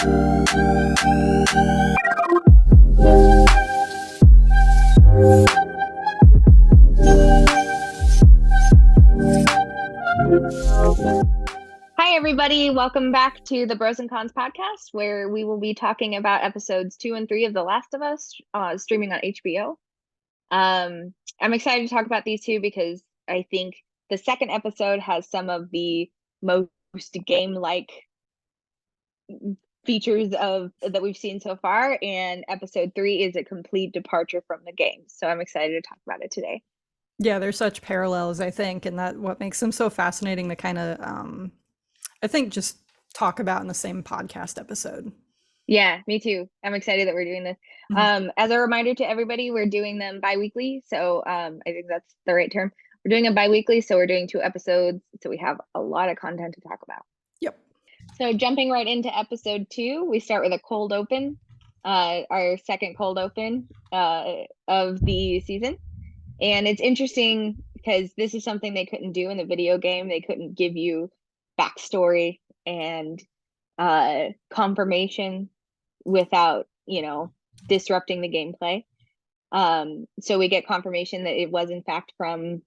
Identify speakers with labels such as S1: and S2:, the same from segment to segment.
S1: Hi, everybody. Welcome back to the Bros and Cons podcast, where we will be talking about episodes 2 and 3 of The Last of Us, streaming on HBO. I'm excited to talk about these two because I think the second episode has some of the most game-like features that we've seen so far, and episode 3 is a complete departure from the game. So I'm excited to talk about it today.
S2: Yeah, there's such parallels, I think, and that what makes them so fascinating to kind of, I think, just talk about in the same podcast episode.
S1: Yeah, me too. I'm excited that we're doing this. As a reminder to everybody, we're doing them bi-weekly. So I think that's the right term. We're doing them bi-weekly, so we're doing 2 episodes. So we have a lot of content to talk about.
S2: Yep.
S1: So jumping right into episode 2, we start with a cold open, our second cold open of the season. And it's interesting because this is something they couldn't do in the video game. They couldn't give you backstory and confirmation without, disrupting the gameplay. So we get confirmation that it was in fact from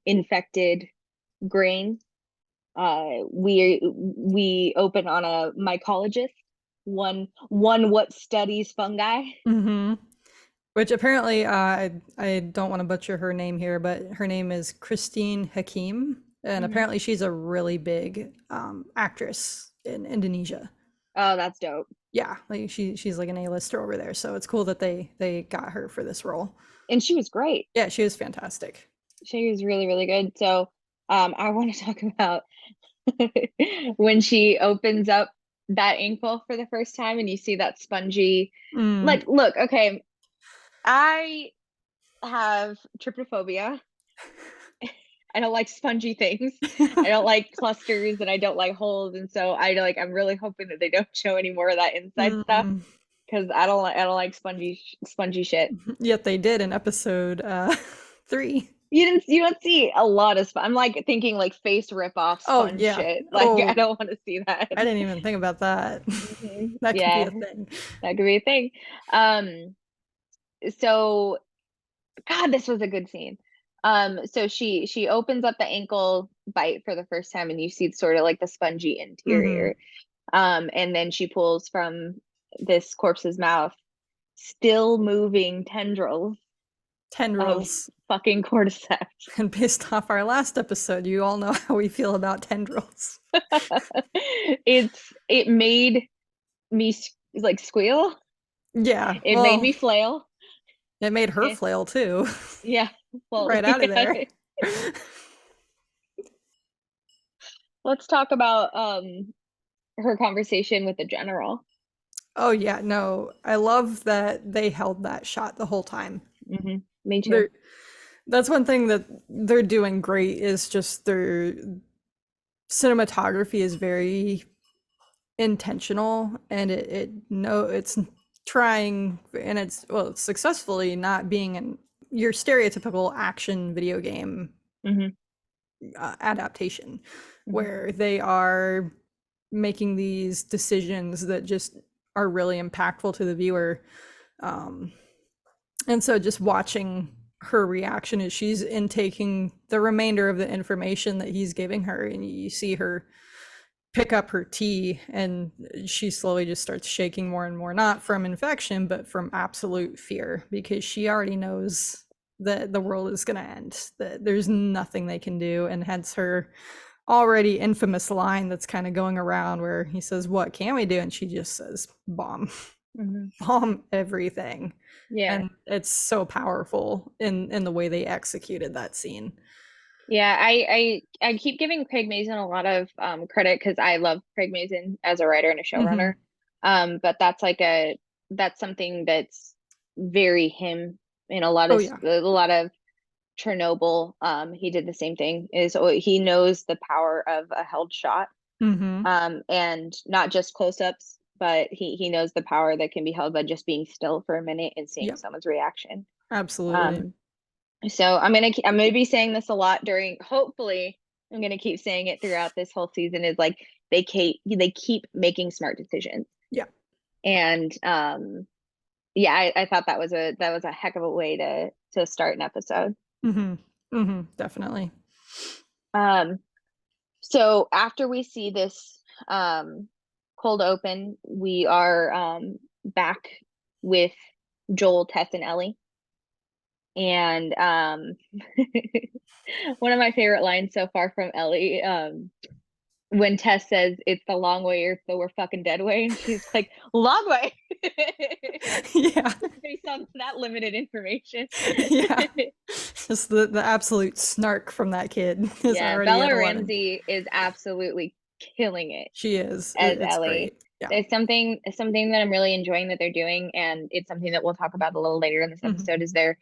S1: infected grain. We open on a mycologist, one what studies fungi.
S2: Which apparently, I don't want to butcher her name here, but her name is Christine Hakim, and apparently she's a really big actress in Indonesia.
S1: Oh, that's dope.
S2: Yeah, like she's like an A-lister over there, so it's cool that they got her for this role.
S1: And she was great.
S2: Yeah, she was fantastic.
S1: She was really, really good. So I want to talk about when she opens up that ankle for the first time and you see that spongy, like, look, okay, I have trypophobia. I don't like spongy things. I don't like clusters and I don't like holes. And so I'm really hoping that they don't show any more of that inside stuff because I don't like spongy shit.
S2: Yet they did in episode 3.
S1: You don't see a lot of I'm like thinking like face rip off sponge shit. Like I don't want to see that.
S2: I didn't even think about that. That could be a thing.
S1: That could be a thing. So God, this was a good scene. So she opens up the ankle bite for the first time and you see sort of like the spongy interior. And then she pulls from this corpse's mouth still moving tendrils of fucking cordyceps.
S2: And based off our last episode, you all know how we feel about tendrils.
S1: It made me like squeal.
S2: Yeah.
S1: It made me flail.
S2: It made her flail too.
S1: Yeah. Well,
S2: right out of there.
S1: Let's talk about her conversation with the general.
S2: Oh yeah, no, I love that they held that shot the whole time.
S1: Me too.
S2: That's one thing that they're doing great is just their cinematography is very intentional, and it's trying, and it's successfully not being your stereotypical action video game adaptation where they are making these decisions that just are really impactful to the viewer, and so just watching her reaction as she's intaking the remainder of the information that he's giving her, and you see her pick up her tea and she slowly just starts shaking more and more, not from infection but from absolute fear, because she already knows that the world is going to end, that there's nothing they can do, and hence her already infamous line that's kind of going around where he says, "What can we do?" and she just says, "Bomb." Bomb everything.
S1: Yeah.
S2: And it's so powerful in the way they executed that scene.
S1: Yeah, I keep giving Craig Mazin a lot of credit because I love Craig Mazin as a writer and a showrunner. But that's something that's very him in a lot of Chernobyl. He did the same thing. He knows the power of a held shot, and not just close-ups, but he knows the power that can be held by just being still for a minute and seeing someone's reaction.
S2: Absolutely.
S1: So I'm gonna be saying this a lot hopefully I'm gonna keep saying it throughout this whole season, is like, they keep making smart decisions.
S2: Yeah.
S1: And yeah, I thought that was a heck of a way to start an episode.
S2: Definitely.
S1: So after we see this cold open, we are back with Joel, Tess, and Ellie. And one of my favorite lines so far from Ellie, when Tess says it's the long way or it's the we're fucking dead way, and she's like, long way.
S2: Yeah.
S1: Based on that limited information.
S2: Yeah. Just the absolute snark from that kid is
S1: Yeah,
S2: already at
S1: Bella
S2: 11.
S1: Ramsey is absolutely killing it.
S2: She is.
S1: As
S2: It's
S1: Ellie.
S2: great. Yeah.
S1: It's something that I'm really enjoying that they're doing, and it's something that we'll talk about a little later in this episode, is they're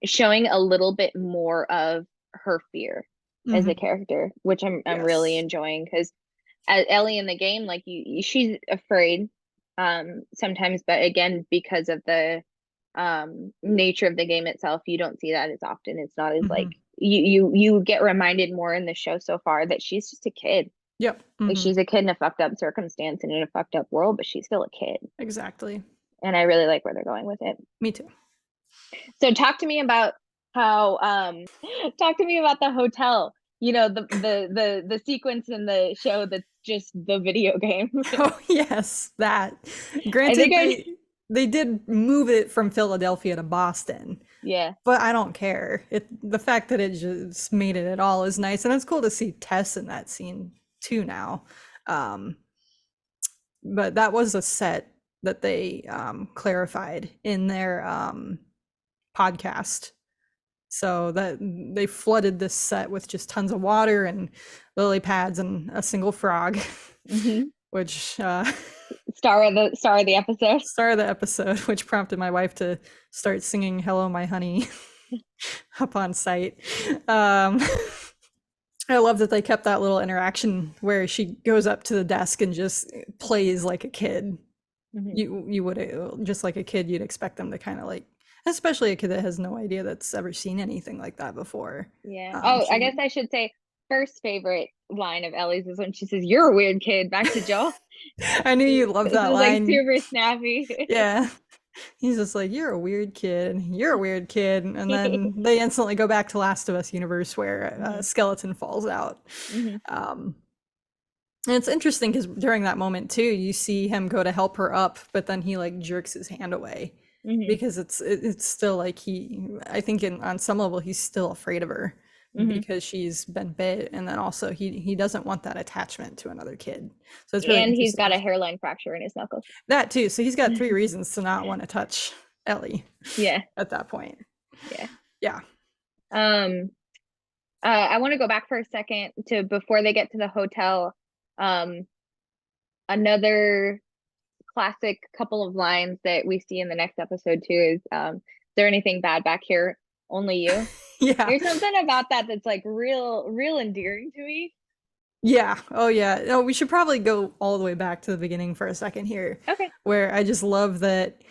S1: showing a little bit more of her fear as a character, which I'm really enjoying, because as Ellie in the game, like she's afraid sometimes, but again, because of the nature of the game itself, you don't see that as often. It's not as like you get reminded more in the show so far that she's just a kid.
S2: Yep.
S1: Like she's a kid in a fucked up circumstance and in a fucked up world, but she's still a kid.
S2: Exactly.
S1: And I really like where they're going with it.
S2: Me too.
S1: So talk to me about how talk to me about the hotel. You know, the sequence in the show that's just the video game.
S2: Oh yes, that. Granted, they did move it from Philadelphia to Boston.
S1: Yeah.
S2: But I don't care. The fact that it just made it at all is nice, and it's cool to see Tess in that scene too now. But that was a set that they clarified in their podcast. So that they flooded this set with just tons of water and lily pads and a single frog, which
S1: star of the
S2: episode, which prompted my wife to start singing "Hello, My Honey" up on site. I love that they kept that little interaction where she goes up to the desk and just plays like a kid. You would, just like a kid, you'd expect them to kind of like, especially a kid that has no idea that's ever seen anything like that before.
S1: Yeah. I guess I should say first favorite line of Ellie's is when she says, "You're a weird kid," back to Joel.
S2: I knew you loved that line.
S1: Like super snappy.
S2: Yeah. He's just like, "You're a weird kid. You're a weird kid." And then they instantly go back to Last of Us universe where a skeleton falls out. And it's interesting because during that moment too, you see him go to help her up, but then he like jerks his hand away because it's still like I think on some level he's still afraid of her because she's been bit, and then also he doesn't want that attachment to another kid. So it's really
S1: and he's got a hairline fracture in his knuckles.
S2: That too. So he's got 3 reasons to not want to touch Ellie.
S1: Yeah.
S2: At that point.
S1: Yeah.
S2: Yeah.
S1: I want to go back for a second to before they get to the hotel. Another classic couple of lines that we see in the next episode too is there anything bad back here? Only you.
S2: Yeah.
S1: There's something about that that's like real endearing to me.
S2: Yeah. Oh yeah. No, we should probably go all the way back to the beginning for a second here.
S1: Okay.
S2: Where I just love that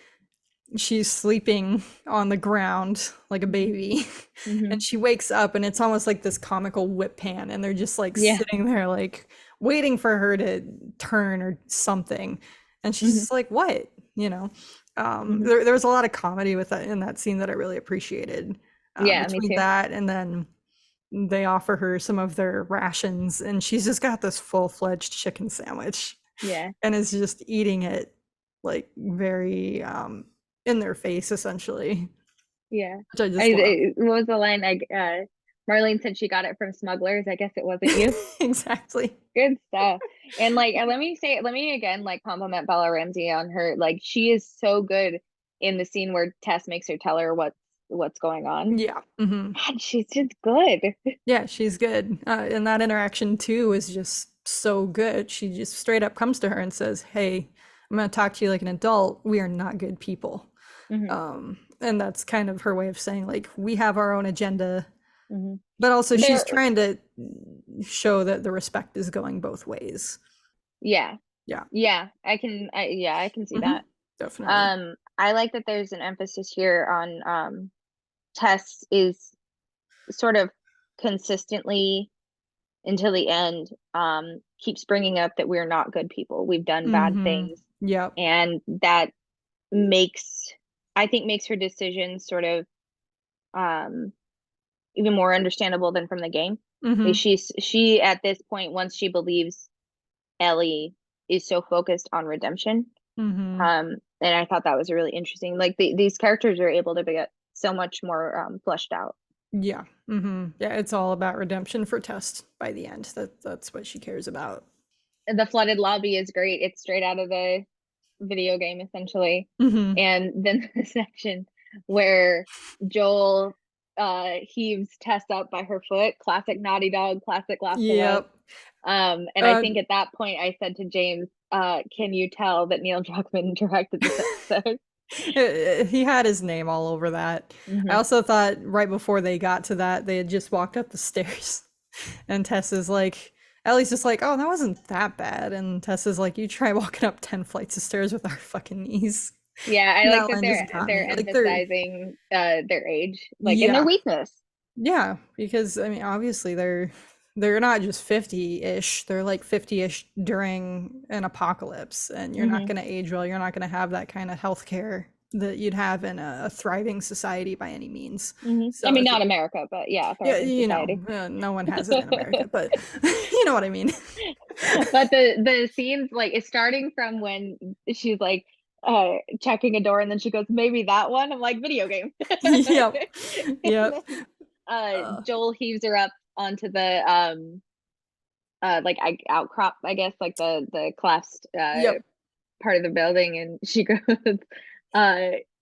S2: she's sleeping on the ground like a baby and she wakes up and it's almost like this comical whip pan, and they're just like sitting there like waiting for her to turn or something, and she's just like, what, you know? There was a lot of comedy with that in that scene that I really appreciated. Between that and then they offer her some of their rations and she's just got this full-fledged chicken sandwich and is just eating it like very in their face essentially. Which I just
S1: what was the line? Marlene said she got it from smugglers. I guess it wasn't you.
S2: Exactly.
S1: Good stuff. And like let me again like compliment Bella Ramsey on her, like she is so good in the scene where Tess makes her tell her what's going on. God, she's just good.
S2: Yeah, she's good. And that interaction too is just so good. She just straight up comes to her and says, "Hey, I'm going to talk to you like an adult. We are not good people." And that's kind of her way of saying like we have our own agenda, but also she's trying to show that the respect is going both ways.
S1: Yeah, I can see that.
S2: Definitely.
S1: I like that there's an emphasis here on Tess is sort of consistently until the end, keeps bringing up that we're not good people. We've done bad
S2: Mm-hmm.
S1: things,
S2: Yep.
S1: and that makes I think makes her decision sort of um even more understandable than from the game. Like
S2: Mm-hmm.
S1: she at this point, once she believes Ellie is so focused on redemption.
S2: Mm-hmm.
S1: And I thought that was really interesting. Like these characters are able to get so much more fleshed out.
S2: Yeah. Mm-hmm. Yeah, it's all about redemption for Test by the end. That's what she cares about.
S1: The flooded lobby is great. It's straight out of the video game essentially.
S2: Mm-hmm.
S1: And then the section where Joel heaves Tess up by her foot, classic Naughty Dog, classic Last of Us.
S2: Yep.
S1: And I think at that point I said to James, can you tell that Neil Druckmann directed this episode?
S2: He had his name all over that. I
S1: Mm-hmm.
S2: also thought right before they got to that, they had just walked up the stairs, and Tessa's like, Ellie's just like, "Oh, that wasn't that bad," and Tessa's like, "You try walking up 10 flights of stairs with our fucking knees."
S1: Yeah, I
S2: And
S1: like
S2: that
S1: that
S2: one just got
S1: they're
S2: me. Like they're
S1: emphasizing their age, like, and their
S2: yeah,
S1: weakness.
S2: yeah, because I mean, obviously they're not just 50-ish, they're like 50-ish during an apocalypse, and you're not
S1: Hmm.
S2: going to age well, you're not going to have that kind of healthcare that you'd have in a thriving society by any means.
S1: Hmm. I
S2: So
S1: mean,
S2: if
S1: not
S2: you,
S1: America, but yeah,
S2: yeah,
S1: thriving society.
S2: no one has it in America, but you know what I mean.
S1: But the scenes, like, it's starting from when she's like checking a door, and then she goes, maybe that one. I'm like, video game.
S2: Yep.
S1: And
S2: Yep.
S1: then,
S2: Uh,
S1: Joel heaves her up onto the like outcrop, I guess, like the collapsed
S2: yep.
S1: part of the building, and she goes,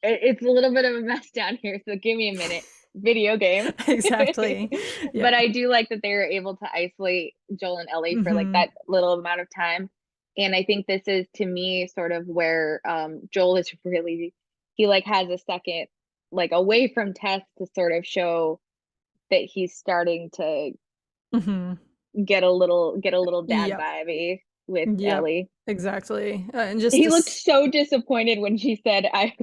S1: it's a little bit of a mess down here, so give me a minute. Video game.
S2: Exactly.
S1: But
S2: Yep.
S1: I do like that they were able to isolate Joel and Ellie for like
S2: Hmm.
S1: that little amount of time. And I think this is, to me, sort of where Joel is really, he like has a second, like, away from Tess, to sort of show that he's starting to
S2: Hmm.
S1: get a little dad
S2: Yep.
S1: vibey with
S2: Yep.
S1: Ellie.
S2: Exactly. And just
S1: He looked
S2: this.
S1: so disappointed when she said, I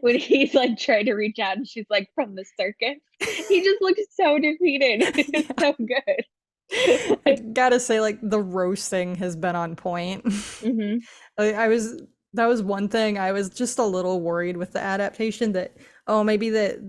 S1: when he's like trying to reach out and she's like, from the circus. He just looked so defeated. It's
S2: Yeah.
S1: so
S2: I
S1: good.
S2: gotta say, like, the roasting has been on point.
S1: Hmm.
S2: I was that was one thing I was just a little worried with the adaptation that, oh, maybe that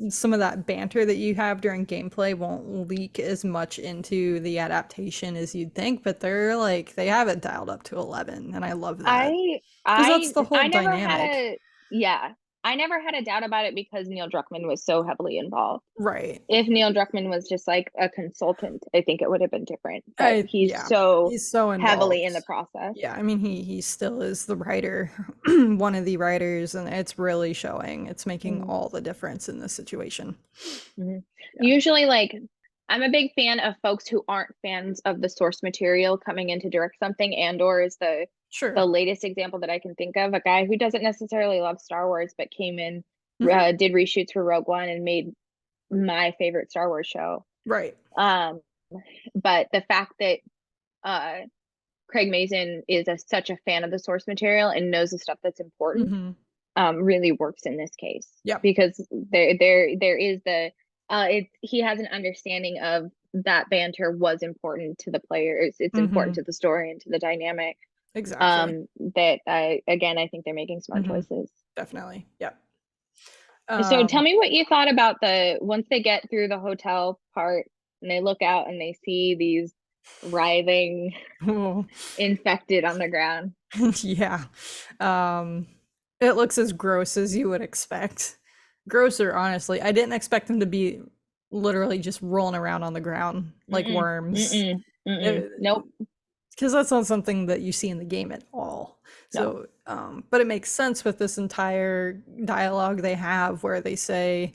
S2: some of that banter that you have during gameplay won't leak as much into the adaptation as you'd think, but they're like they have it dialed up to 11, and I love that
S1: I
S2: because that's
S1: I
S2: the whole
S1: I never had
S2: dynamic.
S1: a yeah. I never had a doubt about it because Neil Druckmann was so heavily involved.
S2: Right.
S1: If Neil Druckmann was just like a consultant, I think it would have been different. But he's
S2: Yeah,
S1: so
S2: he's so
S1: heavily
S2: involved.
S1: in the process.
S2: Yeah, I mean he still is the writer, one of the writers, and it's really showing. It's making
S1: Mhm.
S2: all the difference in this situation.
S1: Mhm.
S2: Yeah.
S1: Usually, like, I'm a big fan of folks who aren't fans of the source material coming in to direct something. Andor is the
S2: Sure.
S1: latest example that I can think of. A guy who doesn't necessarily love Star Wars, but came in,
S2: Mhm.
S1: did reshoots for Rogue One, and made my favorite Star Wars show.
S2: Right.
S1: Um, but the fact that uh, Craig Mazin is such a fan of the source material and knows the stuff that's important,
S2: Mhm.
S1: really works in this case,
S2: Yep.
S1: because there is he has an understanding of that banter was important to the players. It's important
S2: Mhm.
S1: to the story and to the dynamic.
S2: Exactly.
S1: That I think they're making smart
S2: Mhm.
S1: choices.
S2: Definitely. Yep.
S1: So tell
S2: Um,
S1: me what you thought about the once they get through the hotel part and they look out and they see these writhing infected on the ground.
S2: yeah. Um, it looks as gross as you would expect. Grosser, honestly. I didn't expect them to be literally just rolling around on the ground like
S1: Mm-mm,
S2: worms.
S1: mm-mm, mm-mm. Nope.
S2: Because that's not something that you see in the game at all.
S1: No.
S2: So, but it makes sense with this entire dialogue they have where they say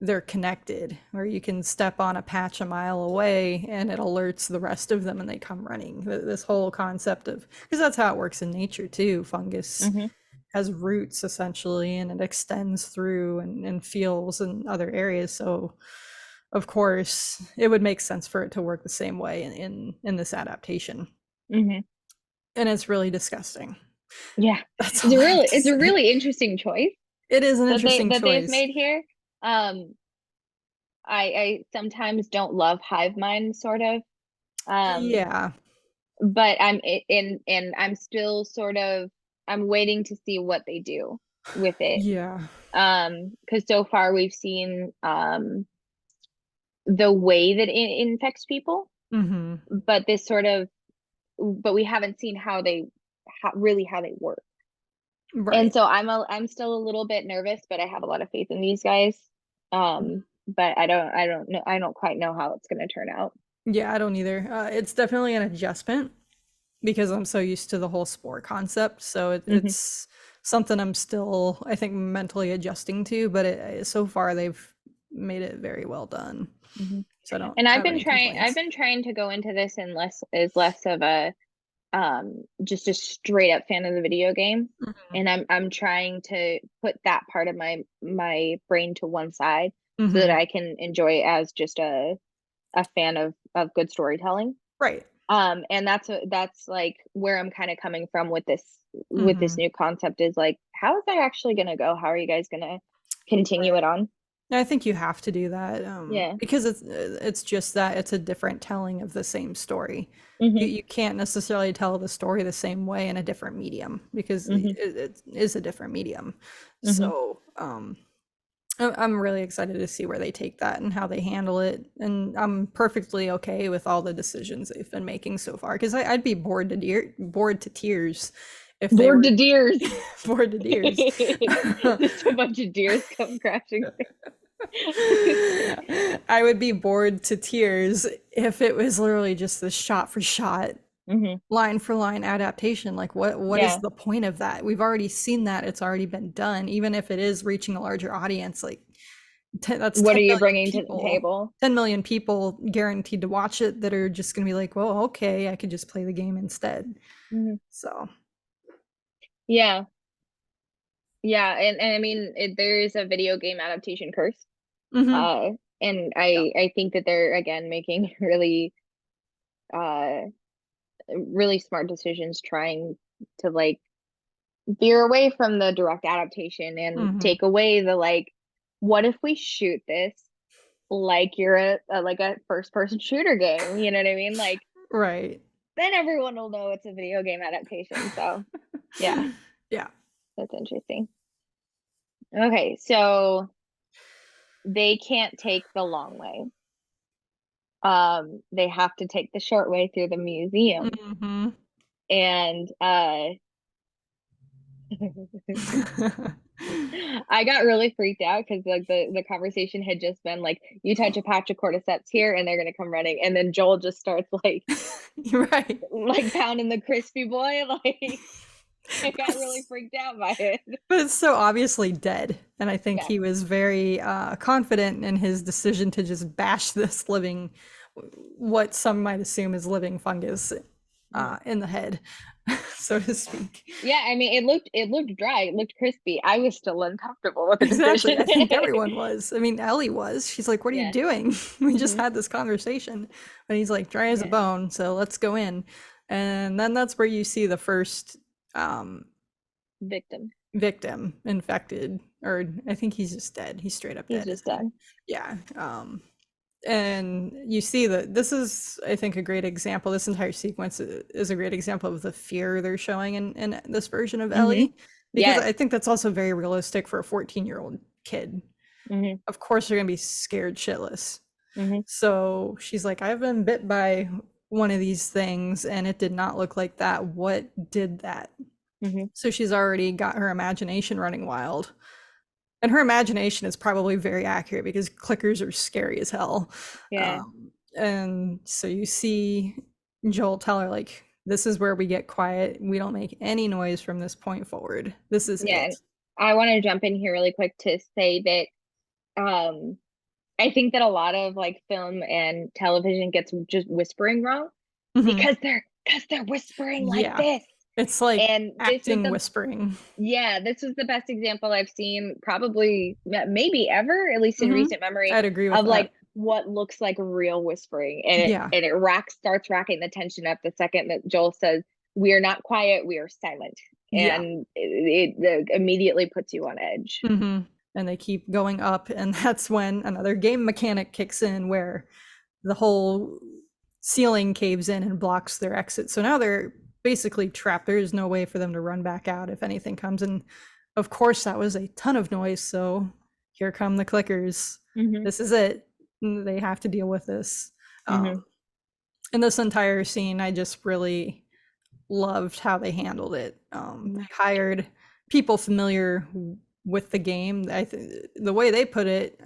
S2: they're connected, where you can step on a patch a mile away and it alerts the rest of them and they come running. This whole concept of, because that's how it works in nature too. Fungus
S1: Mm-hmm.
S2: has roots essentially and it extends through and feels in other areas. So, of course, it would make sense for it to work the same way in this adaptation,
S1: Mm-hmm.
S2: and it's really disgusting.
S1: Yeah.
S2: That's all I have to
S1: It's a
S2: say.
S1: really interesting choice
S2: It is an interesting
S1: that they've
S2: choice.
S1: made here. Um, I sometimes don't love hive mind, sort of. Um,
S2: Yeah.
S1: but and I'm still sort of I'm waiting to see what they do with it.
S2: Yeah.
S1: Because so far we've seen the way that it infects people,
S2: Mm-hmm.
S1: but this sort of but we haven't seen really how they work. And
S2: Right.
S1: so I'm still a little bit nervous, but I have a lot of faith in these guys. But I don't know, I don't quite know how it's going to turn out.
S2: Yeah, I don't either. It's definitely an adjustment because I'm so used to the whole sport concept. So
S1: Hmm.
S2: it's something I'm still, I think, mentally adjusting to. But so far, they've made it very well done.
S1: Hmm.
S2: So I don't
S1: And
S2: have any
S1: I've
S2: complaints.
S1: been trying to go into this and less of a just a straight up fan of the video game.
S2: Mhm.
S1: And I'm trying to put that part of my brain to one side so that
S2: Mhm.
S1: I can enjoy it as just a fan of good storytelling.
S2: Right.
S1: And that's like where I'm kind of coming from with this
S2: Mhm.
S1: new concept is like, how is that actually gonna go? How are you guys gonna continue it
S2: Right.
S1: on?
S2: I think you have to do that
S1: Yeah.
S2: because it's just that it's a different telling of the same story. You
S1: Hmm.
S2: you can't necessarily tell the story the same way in a different medium because
S1: Hmm.
S2: it is a different medium.
S1: Hmm.
S2: So I'm really excited to see where they take that and how they handle it. And I'm perfectly okay with all the decisions they've been making so far because I'd be bored to tears if they
S1: Bored
S2: were
S1: to deers.
S2: bored to tears.
S1: Just a bunch of deers come crashing.
S2: I would be bored to tears if it was literally just this shot for shot,
S1: Hmm.
S2: line for line adaptation. Like what is
S1: Yeah.
S2: the point of that? We've already seen that. It's already been done. Even if it is reaching a larger audience, like that's
S1: What
S2: 10
S1: are you
S2: million
S1: bringing to the
S2: people.
S1: table?
S2: 10 million people guaranteed to watch it that are just going to be like, "Well, okay, I could just play the game instead."
S1: Hmm.
S2: So,
S1: Yeah. Yeah. And I mean, there is a video game adaptation curse.
S2: mhm.
S1: Uh, and
S2: Yeah.
S1: I think that they're again making uh really smart decisions trying to like veer away from the direct adaptation and
S2: Mhm.
S1: take away the like, what if we shoot this like you're like a first person shooter game? You know what I mean? Like
S2: Right.
S1: then everyone will know it's a video game adaptation. So yeah,
S2: Yeah.
S1: that's interesting. Okay, so they can't take the long way. They have to take the short way through the museum.
S2: Mhm.
S1: And I got really freaked out because like the conversation had just been like, you touch a patch of cordyceps here and they're gonna come running, and then Joel just starts
S2: You're right.
S1: like pounding the crispy boy. Like I
S2: But
S1: got really freaked out by it.
S2: it's so obviously dead, and I think
S1: Yeah.
S2: he was very confident in his decision to just bash this living, what some might assume is living fungus,
S1: Mhm.
S2: in the head, so to speak.
S1: Yeah, I mean it looked dry, it looked crispy. I was still uncomfortable with the
S2: Exactly.
S1: decision.
S2: I think everyone was. I mean, Ellie was. She's like, "What are you
S1: Yeah.
S2: doing?" We just
S1: Hmm.
S2: had this conversation, and he's like, "Dry as a
S1: Yeah.
S2: bone." So let's go in, and then that's where you see the first um,
S1: Victim.
S2: victim infected, or I think he's just dead. He's straight up
S1: He's
S2: dead,
S1: just
S2: isn't he?
S1: done.
S2: Yeah. And you see that this is, I think, a great example. This entire sequence is a great example of the fear they're showing in this version of
S1: Hmm.
S2: Ellie, because
S1: Yes.
S2: I think that's also very realistic for a 14-year-old kid.
S1: Hmm.
S2: Of course, they're gonna be scared shitless.
S1: Hmm.
S2: So she's like, I've been bit by one of these things and it did not look like that. What did that?
S1: Hmm.
S2: So she's already got her imagination running wild. And her imagination is probably very accurate because clickers are scary as hell.
S1: Yeah.
S2: And so you see Joel tell her, like, this is where we get quiet. We don't make any noise from this point forward. This is
S1: Yeah.
S2: it.
S1: And I want to jump in here really quick to say that I think that a lot of like film and television gets just whispering wrong
S2: Mhm.
S1: because they're whispering like
S2: Yeah.
S1: this.
S2: It's like
S1: And
S2: acting whispering.
S1: this is the best example I've seen probably maybe ever, at least in
S2: Mhm.
S1: recent memory,
S2: I'd agree with
S1: of
S2: that.
S1: like what looks like real whispering. And it
S2: Yeah.
S1: and it starts racking the tension up the second that Joel says, "We are not quiet, we are silent."
S2: Yeah.
S1: And it immediately puts you on edge.
S2: Mhm. And they keep going up, and that's when another game mechanic kicks in where the whole ceiling caves in and blocks their exit. So now they're basically trapped. There is no way for them to run back out if anything comes. And of course, that was a ton of noise. So here come the clickers. This is it. They have to deal with this. In this entire scene, I just really loved how they handled it. They hired people familiar with the game. The way they put it,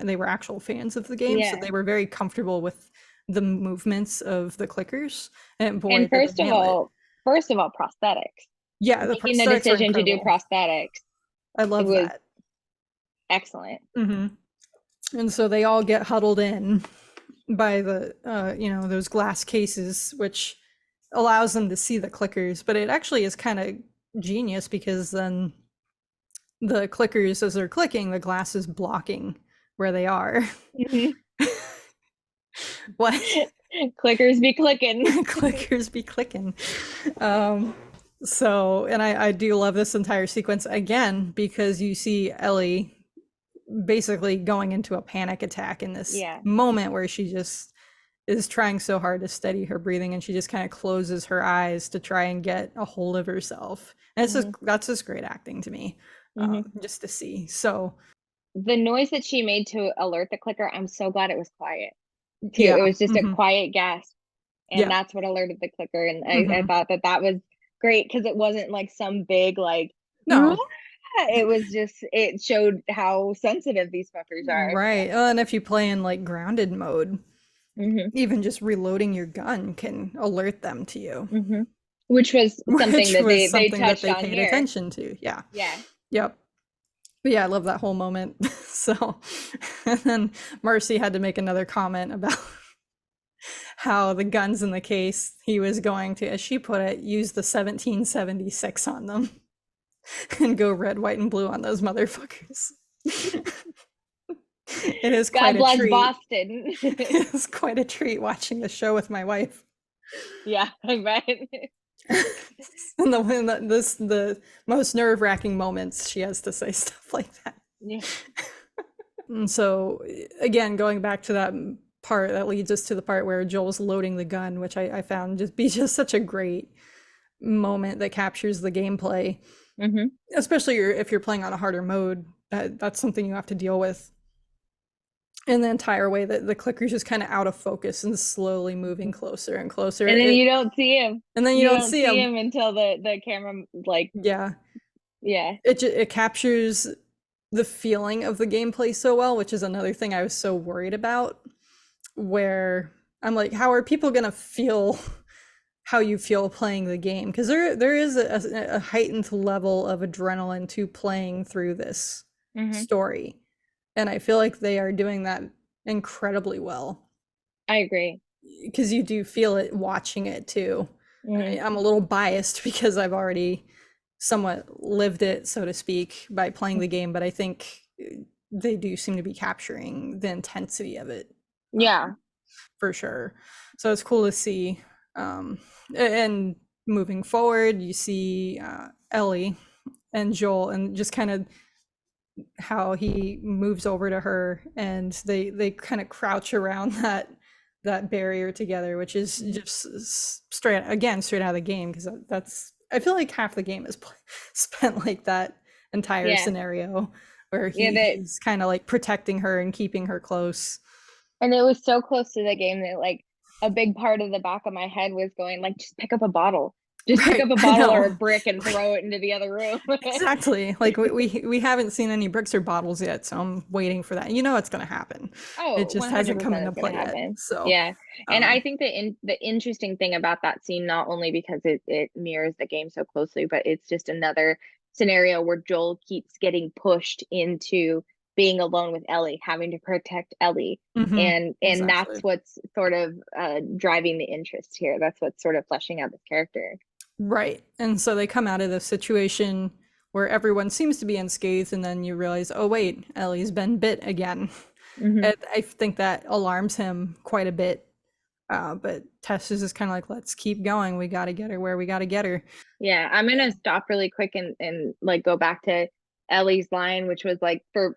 S2: they were actual fans of the game, so they were very comfortable with the movements of the clickers. And boy,
S1: and first of all, prosthetics.
S2: Yeah,
S1: making the decision to do prosthetics.
S2: I love that.
S1: Excellent.
S2: And so they all get huddled in by the those glass cases, which allows them to see the clickers. But it actually is kind of genius, because then the clickers, as they're clicking, the glass is blocking where they are. What?
S1: Clickers be clicking.
S2: Clickers be clicking. So, and I do love this entire sequence again, because you see Ellie basically going into a panic attack in this moment where she just is trying so hard to steady her breathing, and she just kind of closes her eyes to try and get a hold of herself. And it's that's just great acting to me, just to see. So
S1: the noise that she made to alert the clicker, I'm so glad it was quiet too. It was just a quiet gasp, and that's what alerted the clicker. And I thought that was great, because it wasn't like some big
S2: no.
S1: It was just, it showed how sensitive these fuckers are.
S2: Right. And if you play in like grounded mode, even just reloading your gun can alert them to you.
S1: Which was something that they touched
S2: they
S1: on
S2: paid
S1: here.
S2: attention to. Yeah.
S1: Yep.
S2: But yeah, I love that whole moment. So, and then Marcy had to make another comment about how the guns in the case, he was going to, as she put it, use the 1776 on them. And go red, white, and blue on those motherfuckers. It is quite a treat. God bless Boston. It is quite a treat watching the show with my wife.
S1: Yeah, I bet.
S2: And the most nerve-wracking moments, she has to say stuff like that.
S1: Yeah.
S2: And so, again, going back to that part, that leads us to the part where Joel's loading the gun, which I found just such a great moment that captures the gameplay. Especially if you're playing on a harder mode, that's something you have to deal with. In the entire way that the clicker's just kind of out of focus and slowly moving closer and closer.
S1: And then you don't see him.
S2: And then you don't see
S1: him until the camera,
S2: yeah. It captures the feeling of the gameplay so well, which is another thing I was so worried about, where I'm like, how are people gonna feel how you feel playing the game? Because there is a heightened level of adrenaline to playing through this story, and I feel like they are doing that incredibly well.
S1: I agree,
S2: because you do feel it watching it too. I'm a little biased because I've already somewhat lived it, so to speak, by playing the game, but I think they do seem to be capturing the intensity of it. For sure. So it's cool to see. And moving forward, you see Ellie and Joel, and just kind of how he moves over to her, and they kind of crouch around that barrier together, which is just straight out of the game, because that's, I feel like half the game is spent like that entire scenario, where he's kind of like protecting her and keeping her close.
S1: And it was so close to the game that like a big part of the back of my head was going like, just pick up a bottle. Just pick up a bottle or a brick and throw it into the other room.
S2: Exactly. Like we haven't seen any bricks or bottles yet, so I'm waiting for that. You know it's going to happen. It just hasn't come into play yet. So
S1: yeah, and I think that the interesting thing about that scene, not only because it mirrors the game so closely, but it's just another scenario where Joel keeps getting pushed into being alone with Ellie, having to protect Ellie, and that's what's sort of driving the interest here. That's what's sort of fleshing out this character.
S2: Right. And so they come out of the situation where everyone seems to be unscathed, and then you realize, oh wait, Ellie's been bit again. And I think that alarms him quite a bit. But Tess is just kind of like, let's keep going. We got to get her where we got to get her.
S1: Yeah, I'm gonna stop really quick and like go back to Ellie's line, which was like, for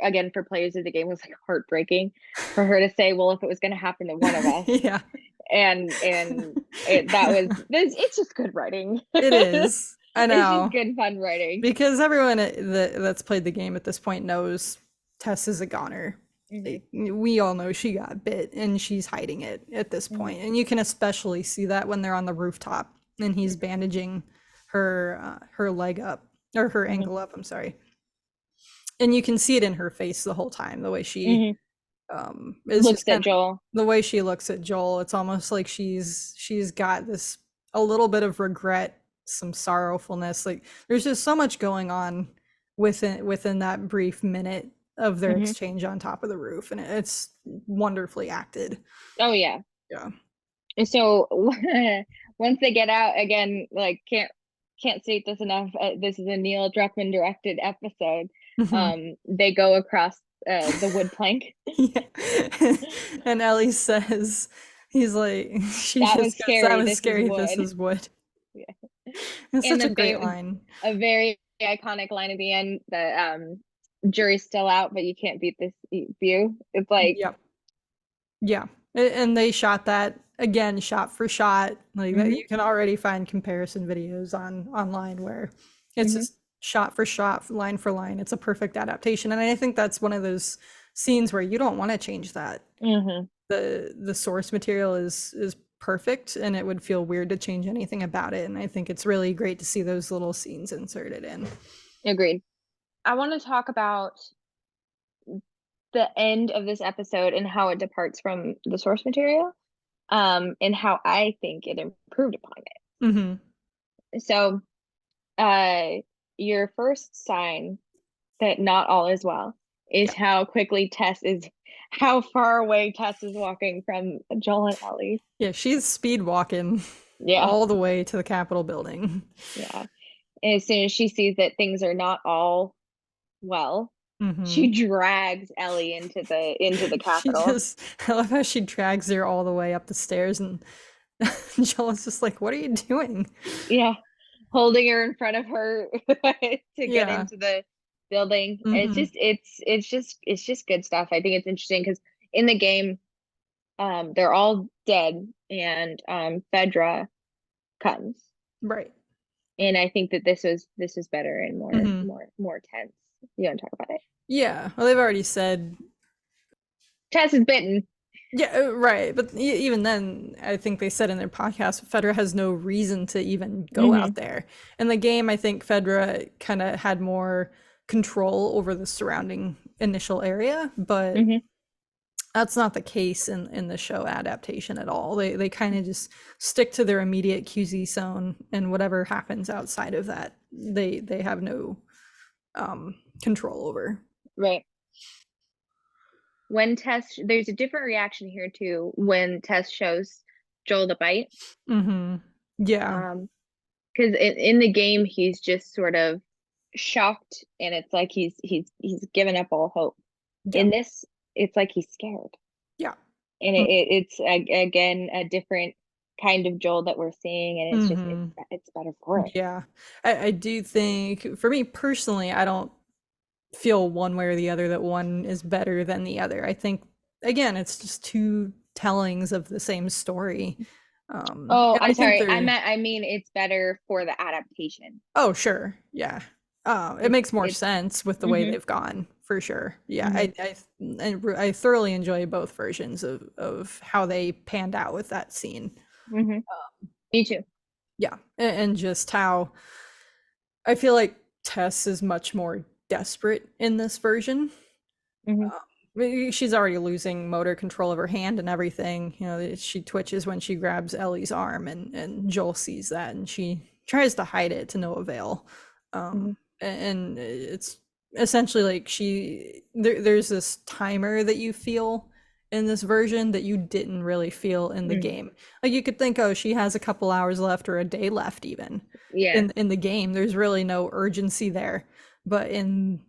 S1: players of the game, was like heartbreaking for her to say, well, if it was going to happen to one of us. it's just good writing.
S2: It is. I
S1: It's just
S2: know.
S1: good fun writing.
S2: Because everyone that's played the game at this point knows Tess is a goner. We all know she got bit and she's hiding it at this point. And you can especially see that when they're on the rooftop and he's bandaging her leg up, or her ankle up, I'm sorry. And you can see it in her face the whole time, the way she
S1: looks at Joel.
S2: The way she looks at Joel, it's almost like she's got this a little bit of regret, some sorrowfulness. Like there's just so much going on within that brief minute of their exchange on top of the roof, and it's wonderfully acted.
S1: Oh yeah. And so once they get out again, like can't state this enough, this is a Neil Druckmann directed episode. They go across the wood plank.
S2: And Ellie says, he's like,
S1: that was scary,
S2: this is wood. It's such a great line,
S1: a very iconic line at the end. The jury's still out, but you can't beat this view. It's like,
S2: yeah. And they shot that again, shot for shot. Like you can already find comparison videos online where it's just shot for shot, line for line. It's a perfect adaptation, and I think that's one of those scenes where you don't want to change that. The source material is perfect, and it would feel weird to change anything about it. And I think it's really great to see those little scenes inserted in.
S1: Agreed. I want to talk about the end of this episode and how it departs from the source material, and how I think it improved upon it. So your first sign that not all is well is how quickly how far away Tess is walking from Joel and Ellie.
S2: Yeah, she's speed walking all the way to the Capitol building.
S1: Yeah. And as soon as she sees that things are not all well, she drags Ellie into the Capitol.
S2: I love how she drags her all the way up the stairs, and Joel's just like, "What are you doing?"
S1: Yeah, holding her in front of her to get into the building. It's just good stuff. I think it's interesting because in the game, they're all dead, and Fedra comes.
S2: Right.
S1: And I think that this is better and more tense. You want to talk about it?
S2: Yeah. Well, they've already said
S1: Tess is bitten.
S2: Yeah, right. But even then, I think they said in their podcast, Fedra has no reason to even go out there. In the game, I think Fedra kind of had more control over the surrounding initial area, but that's not the case in the show adaptation at all. They kind of just stick to their immediate QZ zone, and whatever happens outside of that, they have no control over.
S1: Right. When Tess, there's a different reaction here too when Tess shows Joel the bite.
S2: Yeah.
S1: Because in the game he's just sort of shocked, and it's like he's given up all hope. In this, it's like he's scared.
S2: Yeah.
S1: And it's again a different kind of Joel that we're seeing, and it's just it's better for it.
S2: Yeah. I do think, for me personally, I don't feel one way or the other that one is better than the other. I think, again, it's just two tellings of the same story.
S1: I'm sorry. I mean it's better for the adaptation.
S2: Oh, sure. Yeah. It makes more sense with the way they've gone, for sure. Yeah. I thoroughly enjoy both versions of how they panned out with that scene.
S1: Me too.
S2: Yeah. And just how I feel like Tess is much more desperate in this version. She's already losing motor control of her hand and everything. You know, she twitches when she grabs Ellie's arm, and Joel sees that, and she tries to hide it to no avail. And it's essentially like there's this timer that you feel in this version that you didn't really feel in the game. Like you could think, oh, she has a couple hours left or a day left even.
S1: Yeah.
S2: In the game, there's really no urgency there. But in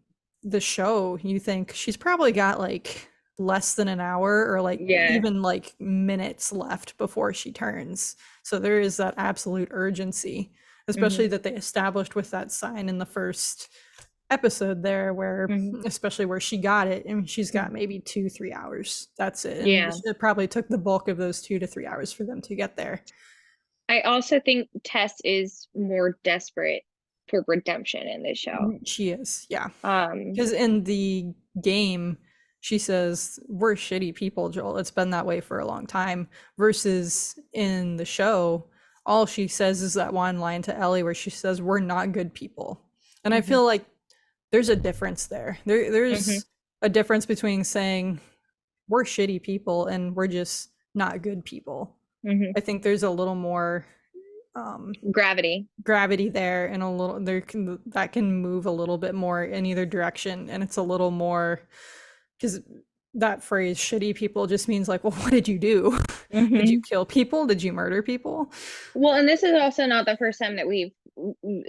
S2: the show, you think she's probably got like less than an hour, or like even like minutes left before she turns. So there is that absolute urgency, especially that they established with that sign in the first episode there where,
S1: Mhm.
S2: especially where she got it, and she's got maybe 2-3 hours. That's it. And
S1: Yeah.
S2: it probably took the bulk of those 2 to 3 hours for them to get there.
S1: I also think Tess is more desperate for redemption in this show.
S2: She is, yeah.
S1: Um,
S2: Because in the game, she says, "We're shitty people, Joel. It's been that way for a long time." Versus in the show, all she says is that one line to Ellie where she says, "We're not good people." And I
S1: mhm,
S2: feel like there's a difference there. There's
S1: mhm,
S2: a difference between saying we're shitty people and we're just not good people.
S1: mhm.
S2: I think there's a little more
S1: Gravity.
S2: gravity there, and a little there can that can move a little bit more in either direction, and it's a little more because that phrase "shitty people" just means like, well, what did you do? Did you
S1: Mhm.
S2: kill people? Did you murder people?
S1: Well, and this is also not the first time that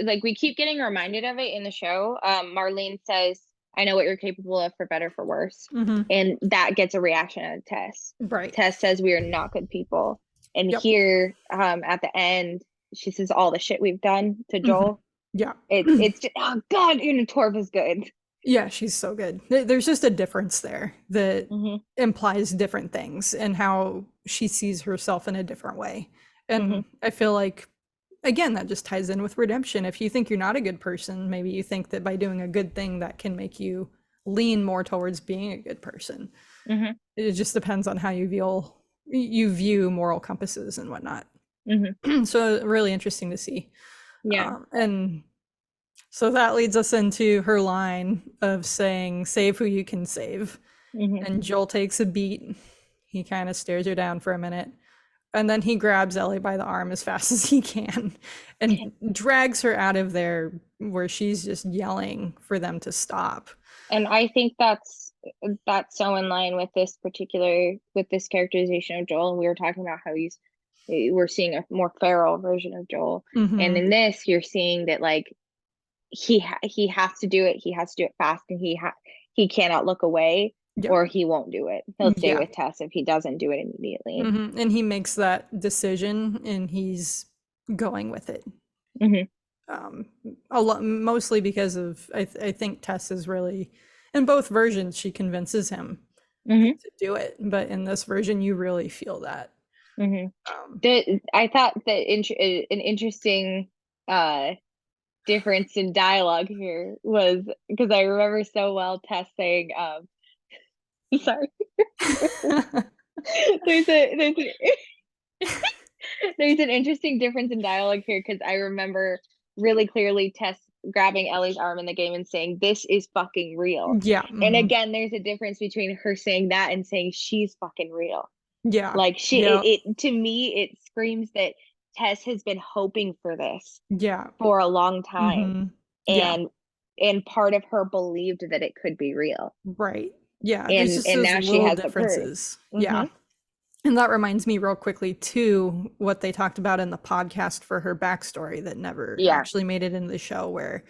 S1: like we keep getting reminded of it in the show. Marlene says, "I know what you're capable of, for better, for worse,"
S2: Mm-hmm.
S1: and that gets a reaction out of Tess.
S2: Right.
S1: Tess says we are not good people, and
S2: Yep.
S1: here, at the end, she says all the shit we've done to
S2: Mm-hmm.
S1: Joel.
S2: Yeah.
S1: It's just, oh god, Torv is good.
S2: Yeah, she's so good. There's just a difference there that
S1: Hmm.
S2: implies different things and how she sees herself in a different way.
S1: Hmm.
S2: And I feel like, again, that just ties in with redemption. If you think you're not a good person, maybe you think that by doing a good thing, that can make you lean more towards being a good person.
S1: Hmm.
S2: It just depends on how you view moral compasses and whatnot.
S1: Hmm.
S2: So really interesting to see.
S1: Yeah.
S2: And so that leads us into her line of saying, "Save who you can save."
S1: Hmm.
S2: And Joel takes a beat. He kind of stares her down for a minute. And then he grabs Ellie by the arm as fast as he can and drags her out of there where she's just yelling for them to stop.
S1: And I think that's so in line with this characterization of Joel. And we were talking about how we're seeing a more feral version of Joel, and
S2: Mm-hmm.
S1: in this you're seeing that like he has to do it. He has to do it fast, and he cannot look away,
S2: Yeah.
S1: or he won't do it. He'll stay
S2: Yeah.
S1: with Tess if he doesn't do it immediately.
S2: Mm-hmm. And he makes that decision and he's going with it.
S1: Hmm.
S2: A lot, mostly because of I think Tess is really, in both versions, she convinces him
S1: Hmm.
S2: to do it, but in this version, you really feel that.
S1: Hmm.
S2: Um,
S1: I thought that an interesting difference in dialogue here was because I remember so well Tess saying, sorry. there's a there's an interesting difference in dialogue here because I remember really clearly Tess grabbing Ellie's arm in the game and saying, "This is fucking real."
S2: yeah,
S1: And
S2: mhm.
S1: again, there's a difference between her saying that and saying she's fucking real.
S2: Yeah,
S1: Like
S2: yeah,
S1: it to me, it screams that Tess has been hoping for this
S2: yeah,
S1: for a long time,
S2: hmm, yeah,
S1: and part of her believed that it could be real,
S2: right, yeah. There's just
S1: and
S2: those
S1: now she
S2: little
S1: has the proof.
S2: differences.
S1: Hmm.
S2: Yeah, and that reminds me real quickly too what they talked about in the podcast for her backstory that never
S1: Yeah.
S2: actually made it in the show, where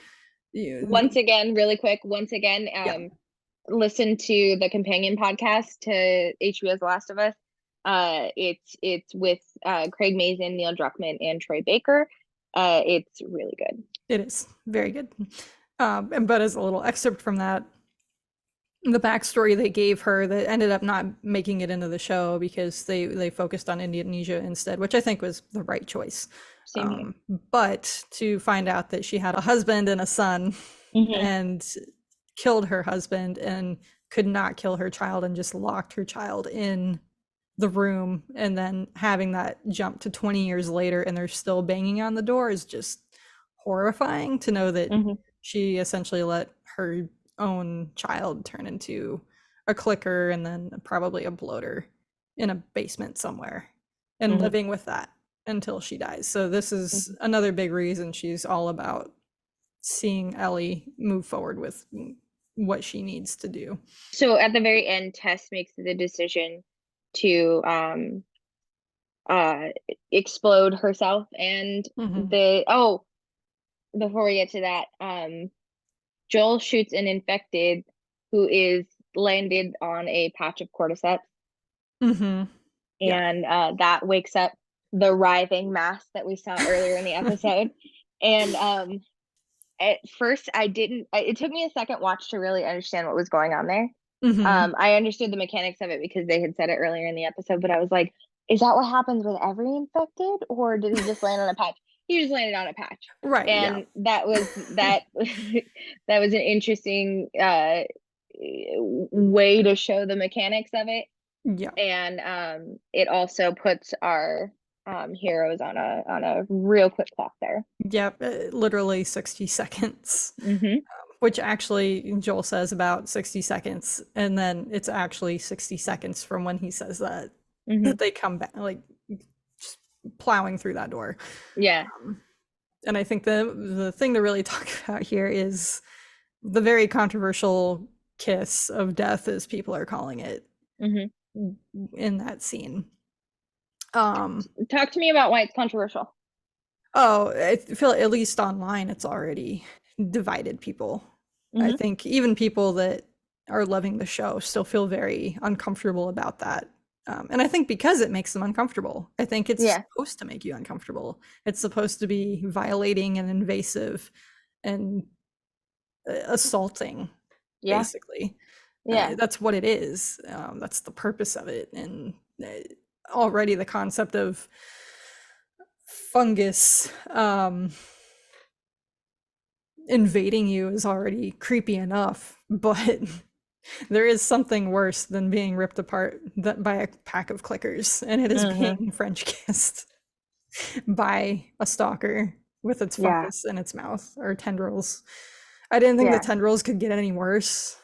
S1: Once again, really quick,
S2: yeah,
S1: listen to the companion podcast to HBO's The Last of Us. It's with Craig Mazin, Neil Druckmann, and Troy Baker. It's really good.
S2: it is very good. But as a little excerpt from that, the backstory they gave her that ended up not making it into the show because they focused on Indonesia instead, which I think was the right choice.
S1: Same here.
S2: But to find out that she had a husband and a son
S1: Hmm.
S2: and killed her husband and could not kill her child and just locked her child in the room, and then having that jump to 20 years later and they're still banging on the door is just horrifying to know that
S1: Hmm.
S2: she essentially let her own child turn into a clicker and then probably a bloater in a basement somewhere and
S1: Hmm.
S2: living with that until she dies. So this is
S1: Hmm.
S2: another big reason she's all about seeing Ellie move forward with what she needs to do.
S1: So at the very end, Tess makes the decision to uh explode herself, and
S2: Mm-hmm.
S1: before we get to that, Joel shoots an infected who is landed on a patch of cordyceps,
S2: Mm-hmm. Yeah.
S1: and that wakes up the writhing mass that we saw earlier in the episode. And at first I didn't. It took me a second watch to really understand what was going on there.
S2: Hmm.
S1: I understood the mechanics of it because they had said it earlier in the episode, but I was like, is that what happens with every infected, or did he just land on a patch? He just landed on a patch,
S2: Right, yeah.
S1: and that was that. That was an interesting way to show the mechanics of it,
S2: Yeah.
S1: and it also puts our heroes on a real quick clock there.
S2: Yep, literally 60 seconds,
S1: Mm-hmm.
S2: which actually Joel says about 60 seconds, and then it's actually 60 seconds from when he says that
S1: Mm-hmm.
S2: that they come back, like just plowing through that door.
S1: Yeah.
S2: And I think the thing to really talk about here is the very controversial kiss of death, as people are calling it,
S1: Mm-hmm.
S2: in that scene.
S1: Talk to me about why it's controversial.
S2: Oh, I feel at least online it's already divided people. I
S1: Mm-hmm.
S2: think even people that are loving the show still feel very uncomfortable about that. And I think because it makes them uncomfortable. I think it's
S1: Yeah.
S2: supposed to make you uncomfortable. It's supposed to be violating and invasive and assaulting,
S1: Yeah.
S2: basically.
S1: Yeah.
S2: That's what it is. That's the purpose of it. And already the concept of fungus invading you is already creepy enough, but there is something worse than being ripped apart by a pack of clickers, and it is
S1: Mm-hmm.
S2: being French kissed by a stalker with its
S1: Yeah.
S2: fungus in its mouth, or tendrils. I didn't think the
S1: Yeah.
S2: tendrils could get any worse.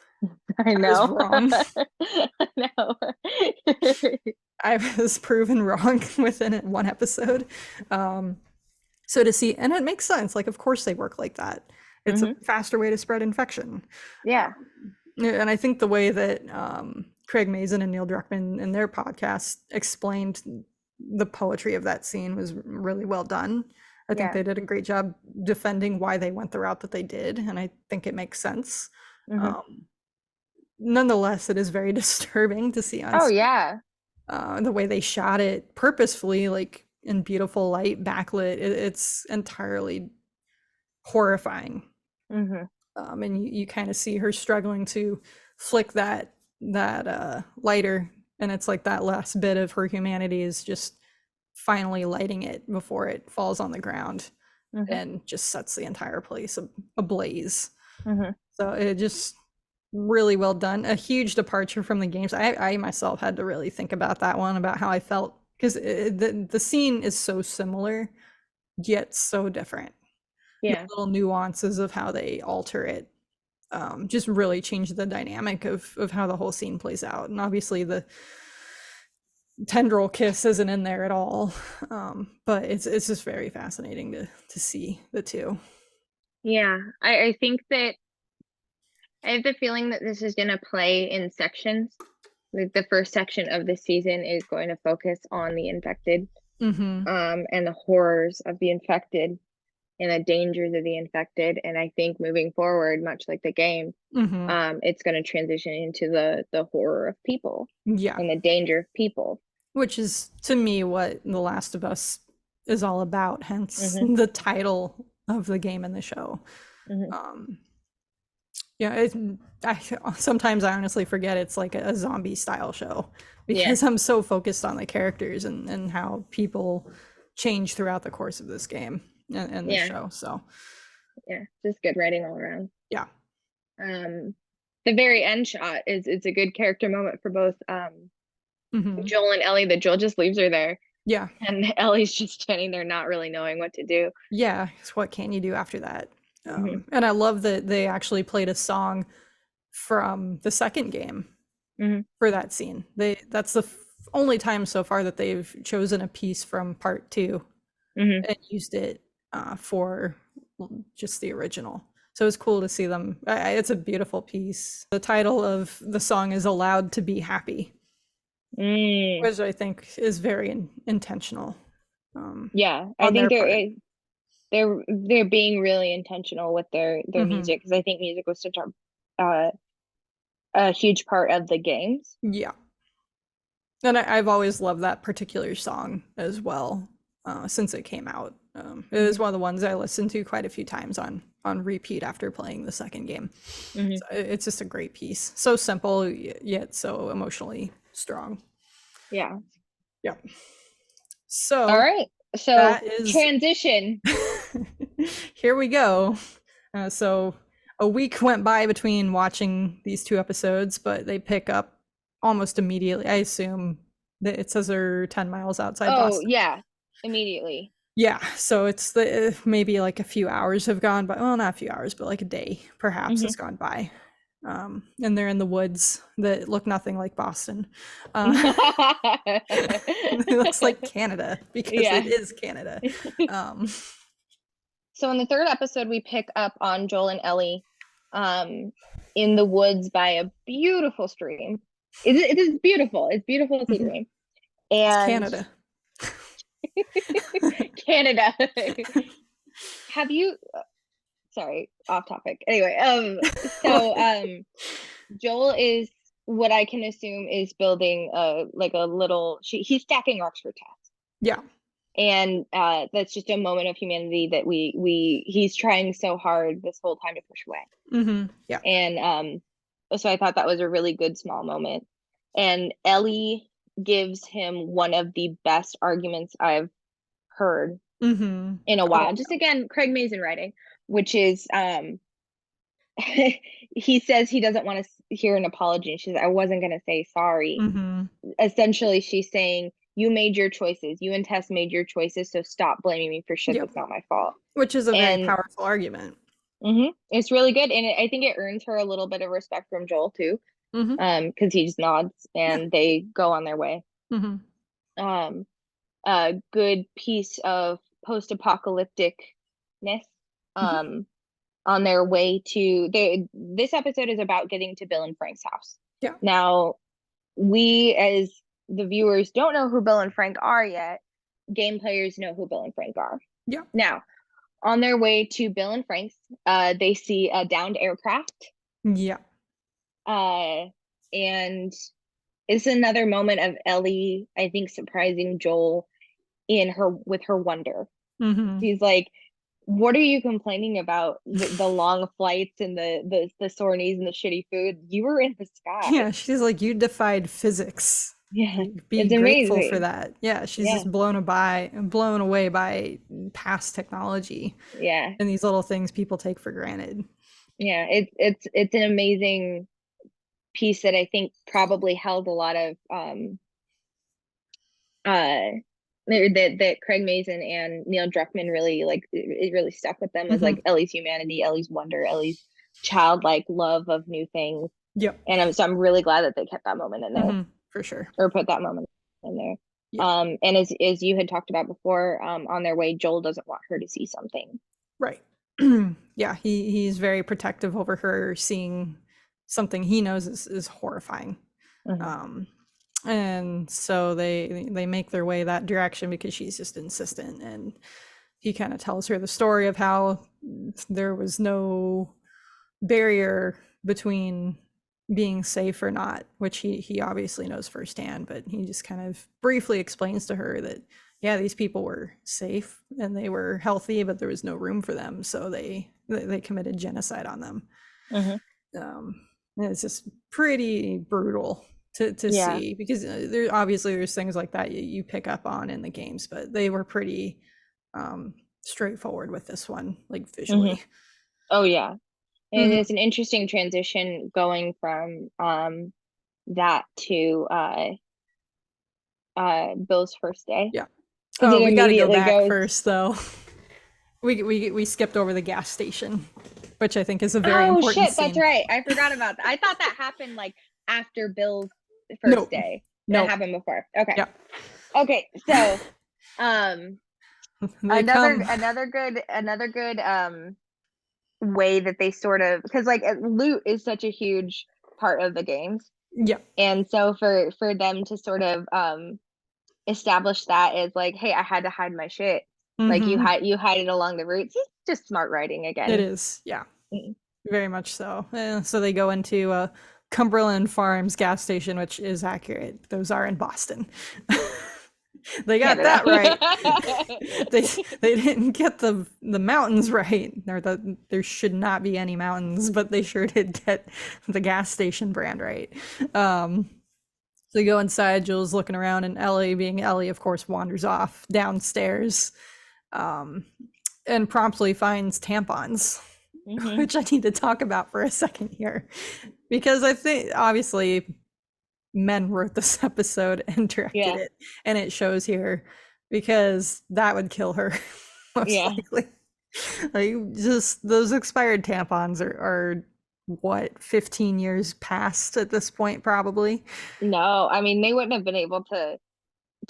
S1: I
S2: I was
S1: know.
S2: wrong.
S1: I know.
S2: I was proven wrong within one episode. So to see, and it makes sense. Like, of course they work like that. It's a
S1: Mm-hmm.
S2: faster way to spread infection.
S1: Yeah.
S2: And I think the way that Craig Mazin and Neil Druckmann in their podcast explained the poetry of that scene was really well done. I think
S1: Yeah.
S2: they did a great job defending why they went the route that they did, and I think it makes sense.
S1: Mm-hmm.
S2: Nonetheless, it is very disturbing to see on
S1: Oh
S2: screen.
S1: yeah.
S2: The way they shot it purposefully, like in beautiful light, backlit, it's entirely horrifying.
S1: Mm-hmm.
S2: And you kind of see her struggling to flick that lighter, and it's like that last bit of her humanity is just finally lighting it before it falls on the ground
S1: Mm-hmm.
S2: and just sets the entire place ablaze.
S1: Mm-hmm.
S2: So it just really well done. A huge departure from the games. I myself had to really think about that one, about how I felt, because the scene is so similar yet so different. The
S1: Yeah.
S2: little nuances of how they alter it just really change the dynamic of how the whole scene plays out. And obviously the tendril kiss isn't in there at all, but it's just very fascinating to see the two.
S1: Yeah. I think that I have the feeling that this is going to play in sections. Like the first section of the season is going to focus on the infected,
S2: Mm-hmm.
S1: and the horrors of the infected and the dangers of the infected. And I think moving forward, much like the game,
S2: Mm-hmm.
S1: it's going to transition into the horror of people
S2: Yeah,
S1: and the danger of people.
S2: which is to me what The Last of Us is all about, hence
S1: Mm-hmm.
S2: the title of the game and the show.
S1: Mm-hmm.
S2: Yeah, sometimes I honestly forget it's like a zombie style show,
S1: Yeah.
S2: because I'm so focused on the characters and how people change throughout the course of this game and the
S1: Yeah.
S2: show. So
S1: Yeah, just good writing all around.
S2: yeah.
S1: The very end shot is it's a good character moment for both
S2: Hmm.
S1: Joel and Ellie, that Joel just leaves her there
S2: Yeah.
S1: and Ellie's just standing there not really knowing what to do.
S2: Yeah. So what can you do after that?
S1: Mhm.
S2: And I love that they actually played a song from the second game
S1: Mhm.
S2: for that scene. That's the only time so far that they've chosen a piece from part 2
S1: Mhm.
S2: and used it for just the original. So it's cool to see them. It's a beautiful piece. The title of the song is "Allowed to Be Happy,"
S1: Mm.
S2: which I think is very intentional.
S1: Yeah, I
S2: On
S1: think
S2: their part.
S1: they're being really intentional with their
S2: Mhm.
S1: music, because I think music was such a huge part of the games.
S2: Yeah. And I've always loved that particular song as well, since it came out. It is
S1: Mhm.
S2: one of the ones I listened to quite a few times on on repeat after playing the second game.
S1: Mhm.
S2: So it's just a great piece. So simple yet so emotionally strong.
S1: Yeah.
S2: Yep.
S1: All
S2: So
S1: right. So
S2: that is
S1: transition.
S2: here we go. So a week went by between watching these two episodes, but they pick up almost immediately. I assume that it says they're 10 miles outside
S1: Oh,
S2: Boston.
S1: yeah. Immediately.
S2: Yeah, so it's the maybe like a few hours have gone by. Well, not a few hours, but like a day perhaps has gone by. And they're in the woods that look nothing like Boston. It looks like Canada because
S1: Yeah.
S2: it is Canada.
S1: So in the third episode, we pick up on Joel and Ellie in the woods by a beautiful stream. It is beautiful. It's beautiful to see
S2: Mhm.
S1: green.
S2: It's
S1: And
S2: Canada.
S1: Canada. Have you sorry, off topic. Anyway, Joel is what I can assume is building like a little he's stacking rocks for Tess.
S2: Yeah.
S1: And that's just a moment of humanity that he's trying so hard this whole time to push away.
S2: Mm-hmm. Yeah.
S1: And so I thought that was a really good small moment. And Ellie gives him one of the best arguments I've heard
S2: Mm-hmm.
S1: in a while. Just again, Craig Mazin writing, which is he says he doesn't want to hear an apology. And she says, I wasn't going to say sorry.
S2: Mm-hmm.
S1: Essentially, she's saying, you made your choices. You and Tess made your choices. So stop blaming me for shit
S2: Yep.
S1: that's not my fault.
S2: Which is a very powerful argument.
S1: It's really good. And I think it earns her a little bit of respect from Joel, too.
S2: Mm-hmm.
S1: Because he just nods and they go on their way.
S2: Mm-hmm.
S1: A good piece of post-apocalypticness. On their way to this episode is about getting to Bill and Frank's house.
S2: Yeah.
S1: Now, we as the viewers don't know who Bill and Frank are yet. Game players know who Bill and Frank are.
S2: Yeah.
S1: Now, on their way to Bill and Frank's, they see a downed aircraft.
S2: Yeah.
S1: And it's another moment of Ellie, I think, surprising Joel with her wonder.
S2: Mm-hmm.
S1: He's like, what are you complaining about? The long flights and the sore knees and the shitty food. You were in the sky.
S2: Yeah, she's like, you defied physics.
S1: Yeah,
S2: be
S1: it's
S2: grateful
S1: amazing.
S2: for that. Yeah, she's just blown away by past technology.
S1: Yeah,
S2: and these little things people take for granted.
S1: Yeah, it's an amazing piece that I think probably held a lot of that Craig Mazin and Neil Druckmann really like. It really stuck with them as like Ellie's humanity, Ellie's wonder, Ellie's childlike love of new things.
S2: Yep.
S1: And I'm really glad that they kept that moment in there.
S2: For sure.
S1: Or put that moment in there.
S2: Yep.
S1: And as you had talked about before, on their way, Joel doesn't want her to see something.
S2: Right. Yeah, he's very protective over her seeing something he knows is horrifying. And so they make their way that direction because she's just insistent, and he kind of tells her the story of how there was no barrier between being safe or not, which he obviously knows firsthand, but he just kind of briefly explains to her that yeah, these people were safe and they were healthy, but there was no room for them, so they committed genocide on them. It's just pretty brutal to see, because there's things like that you pick up on in the games, but they were pretty straightforward with this one, like visually.
S1: Oh yeah, and it's an interesting transition going from that to Bill's first day.
S2: Yeah. Oh, we gotta go back first though. We skipped over the gas station, which I think is a very important scene.
S1: That's right. I forgot about that. I thought that happened like after Bill's first day. That happened before. Okay.
S2: Yeah.
S1: Okay. So, another good way that they sort of, because like loot is such a huge part of the games.
S2: Yeah.
S1: And so for them to sort of establish that as like, hey, I had to hide my shit. Like you hide it along the routes. It's just smart writing again.
S2: It is, yeah. Very much so. So they go into Cumberland Farms gas station, which is accurate. Those are in Boston. They got
S1: Canada.
S2: that right. They didn't get the mountains right. There should not be any mountains, but they sure did get the gas station brand right. So they go inside, Jules looking around, and Ellie, being Ellie, of course, wanders off downstairs, and promptly finds tampons, which I need to talk about for a second here. Because I think, obviously, men wrote this episode and directed it, and it shows here, because that would kill her, most likely. Like, just those expired tampons are what, 15 years past at this point, probably.
S1: No, I mean, they wouldn't have been able to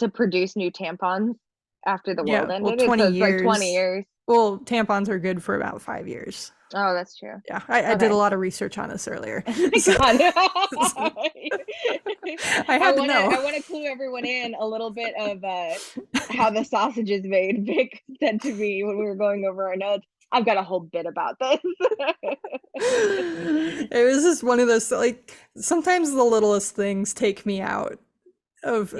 S1: produce new tampons after the world ended.
S2: Well, 20
S1: so it's
S2: years.
S1: like 20 years.
S2: Well, tampons are good for about 5 years.
S1: Oh, that's true.
S2: Yeah, I did a lot of research on this earlier.
S1: I
S2: had to know.
S1: I want to clue everyone in a little bit of how the sausage is made. Vic said to me when we were going over our notes, I've got a whole bit about this.
S2: It was just one of those, like, sometimes the littlest things take me out of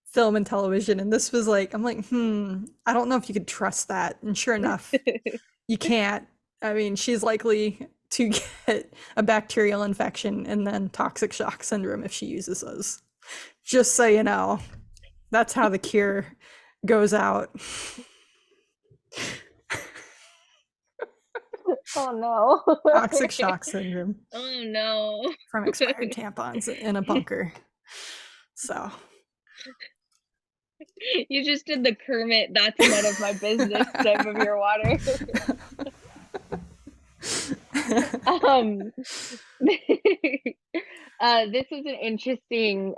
S2: film and television, and this was like, I'm like, I don't know if you could trust that. And sure enough, you can't. I mean, she's likely to get a bacterial infection and then toxic shock syndrome if she uses those. Just so you know, that's how the cure goes out.
S1: Oh no.
S2: Toxic shock syndrome.
S1: Oh no.
S2: From expired tampons in a bunker. So.
S1: You just did the Kermit, that's none of my business type of your water. This is an interesting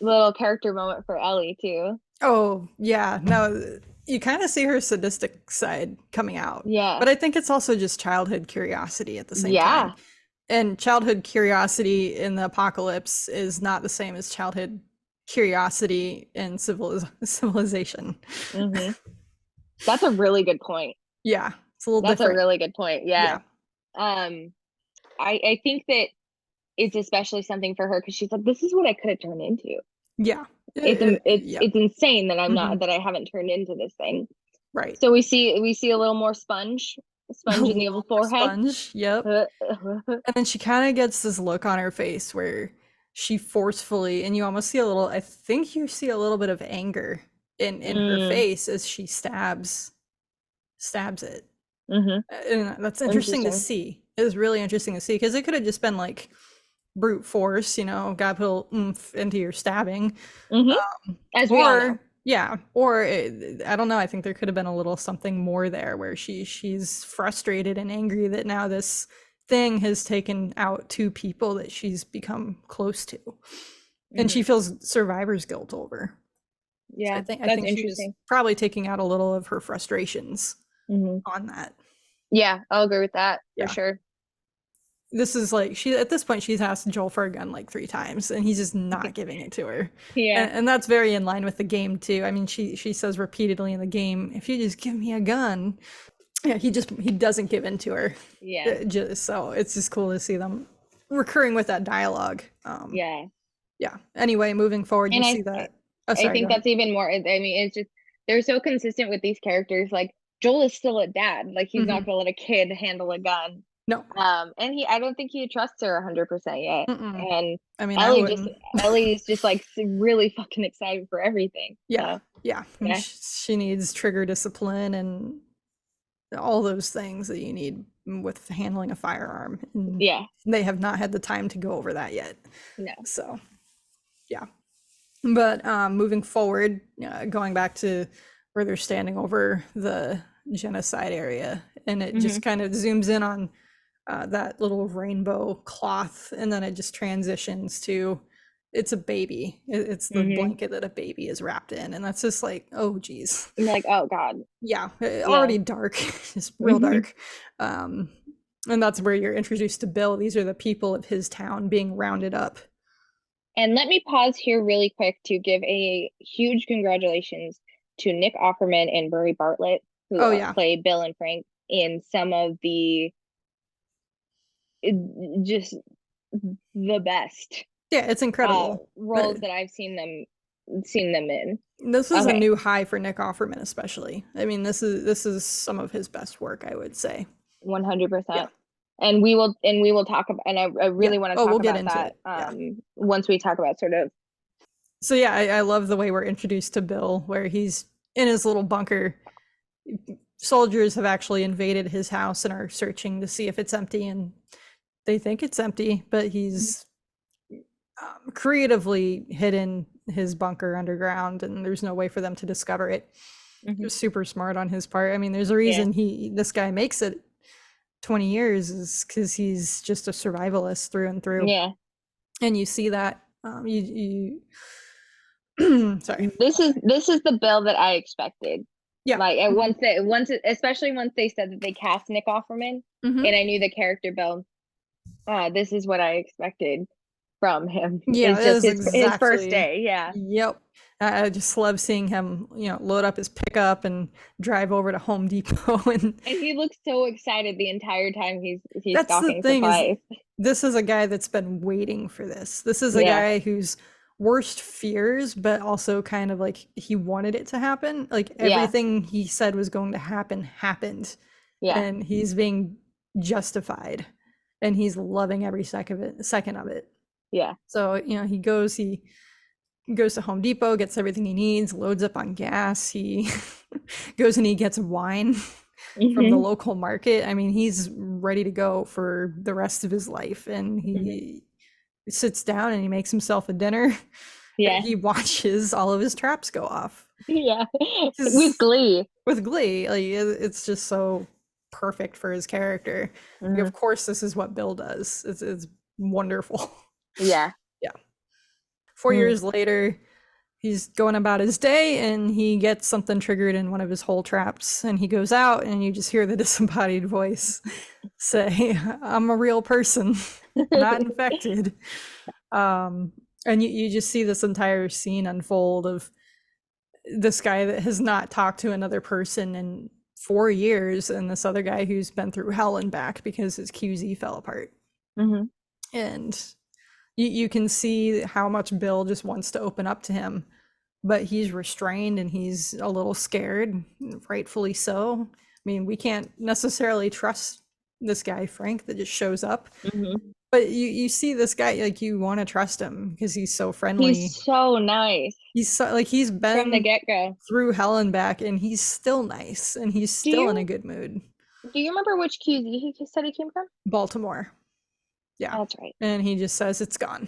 S1: little character moment for Ellie too.
S2: Oh yeah, no, you kind of see her sadistic side coming out.
S1: Yeah,
S2: but I think it's also just childhood curiosity at the same time. And childhood curiosity in the apocalypse is not the same as childhood curiosity in civilization.
S1: That's a really good point.
S2: Yeah, it's a little
S1: that's
S2: different.
S1: A really good point. Yeah. I think that it's especially something for her because she's like, this is what I could have turned into.
S2: Yeah,
S1: it's insane that I'm not, that I haven't turned into this thing.
S2: Right.
S1: So we see a little more sponge in the old forehead.
S2: Sponge, yep. And then she kind of gets this look on her face where she forcefully, and you almost see I think you see a little bit of anger in her face as she stabs it. And that's interesting to see. It was really interesting to see, because it could have just been like brute force, God put a little oomph into your stabbing.
S1: As we all know.
S2: Yeah, or I don't know, I think there could have been a little something more there where she's frustrated and angry that now this thing has taken out two people that she's become close to, and she feels survivor's guilt over.
S1: Yeah,
S2: so I think she's probably taking out a little of her frustrations on that.
S1: Yeah, I'll agree with that for sure.
S2: This is like, at this point she's asked Joel for a gun like 3 times and he's just not giving it to her. And that's very in line with the game too. I mean, she says repeatedly in the game, if you just give me a gun. Yeah, he doesn't give in to her. So it's just cool to see them recurring with that dialogue. Yeah. Anyway, moving forward, you see that.
S1: I think that's even more. I mean, it's just, they're so consistent with these characters. Like, Joel is still a dad. Like, he's not gonna let a kid handle a gun.
S2: No.
S1: And I don't think he trusts her 100% yet. And
S2: I mean,
S1: Ellie's just like really fucking excited for everything.
S2: Yeah. She needs trigger discipline and all those things that you need with handling a firearm. And they have not had the time to go over that yet.
S1: No.
S2: So, yeah. But moving forward, going back to where they're standing over the genocide area, and it just kind of zooms in on that little rainbow cloth, and then it just transitions to it's a baby. It's the blanket that a baby is wrapped in, and that's just like, oh geez.
S1: I'm like, oh god.
S2: Yeah, already dark, just real dark. And that's where you're introduced to Bill. These are the people of his town being rounded up.
S1: And let me pause here really quick to give a huge congratulations to Nick Offerman and Burry Bartlett, who play Bill and Frank in some of the just the best.
S2: Yeah, it's incredible.
S1: Roles that I've seen them seen them in.
S2: This is a
S1: Okay,
S2: new high for Nick Offerman, especially. I mean, this is some of his best work, I would say.
S1: 100%.
S2: Yeah.
S1: And we will talk about, and I
S2: Yeah.
S1: really want to
S2: Oh,
S1: talk
S2: we'll get
S1: about
S2: into
S1: that
S2: it. Yeah.
S1: once we talk about sort of.
S2: So yeah, I love the way we're introduced to Bill, where he's in his little bunker. Soldiers have actually invaded his house and are searching to see if it's empty, and they think it's empty, but he's creatively hidden his bunker underground, and there's no way for them to discover it. It
S1: Mhm.
S2: was super smart on his part. I mean, there's a
S1: Yeah,
S2: reason this guy makes it 20 years is because he's just a survivalist through and through,
S1: yeah.
S2: and you see that. Sorry.
S1: This is the Bill that I expected.
S2: Yeah.
S1: Like, especially once they said that they cast Nick Offerman,
S2: Hmm.
S1: and I knew the character Bill. This is what I expected from him.
S2: Yeah,
S1: It's
S2: it
S1: just
S2: is
S1: his first
S2: exactly.
S1: day. Yeah.
S2: Yep. I just love seeing him, load up his pickup and drive over to Home Depot. And
S1: And he looks so excited the entire time he's
S2: that's the
S1: stocking
S2: thing is,
S1: supplies.
S2: this is a guy that's been waiting for this. This is a
S1: Yeah.
S2: guy whose worst fears, but also kind of like he wanted it to happen. Like
S1: Yeah.
S2: everything he said was going to happen happened,
S1: Yeah.
S2: and he's being justified, and he's loving every second of it.
S1: Yeah.
S2: So, he goes to Home Depot, gets everything he needs, loads up on gas. He goes and he gets wine from the
S1: Hmm.
S2: local market. I mean, he's ready to go for the rest of his life. And
S1: Hmm.
S2: he sits down and he makes himself a dinner.
S1: Yeah.
S2: He watches all of his traps go off.
S1: Yeah. With glee.
S2: With glee. Like, it's just so perfect for his character. Like,
S1: Hmm.
S2: of course, this is what Bill does. It's wonderful.
S1: Yeah.
S2: Yeah. 4 years later, he's going about his day and he gets something triggered in one of his hole traps, and he goes out and you just hear the disembodied voice say, "I'm a real person, not infected." And you just see this entire scene unfold of this guy that has not talked to another person in 4 years, and this other guy who's been through hell and back because his QZ fell apart.
S1: Hmm.
S2: And you can see how much Bill just wants to open up to him, but he's restrained and he's a little scared, rightfully so. I mean, we can't necessarily trust this guy, Frank, that just shows up.
S1: Hmm.
S2: But you see this guy, like, you want to trust him because he's so friendly.
S1: He's so nice
S2: He's so, like, he's
S1: from the
S2: been
S1: get-go.
S2: through hell and back, and he's still nice, and he's
S1: Do
S2: still in a
S1: you
S2: good mood.
S1: do you remember which QZ he said he came from?
S2: Baltimore. Yeah.
S1: That's right.
S2: And he just says it's gone.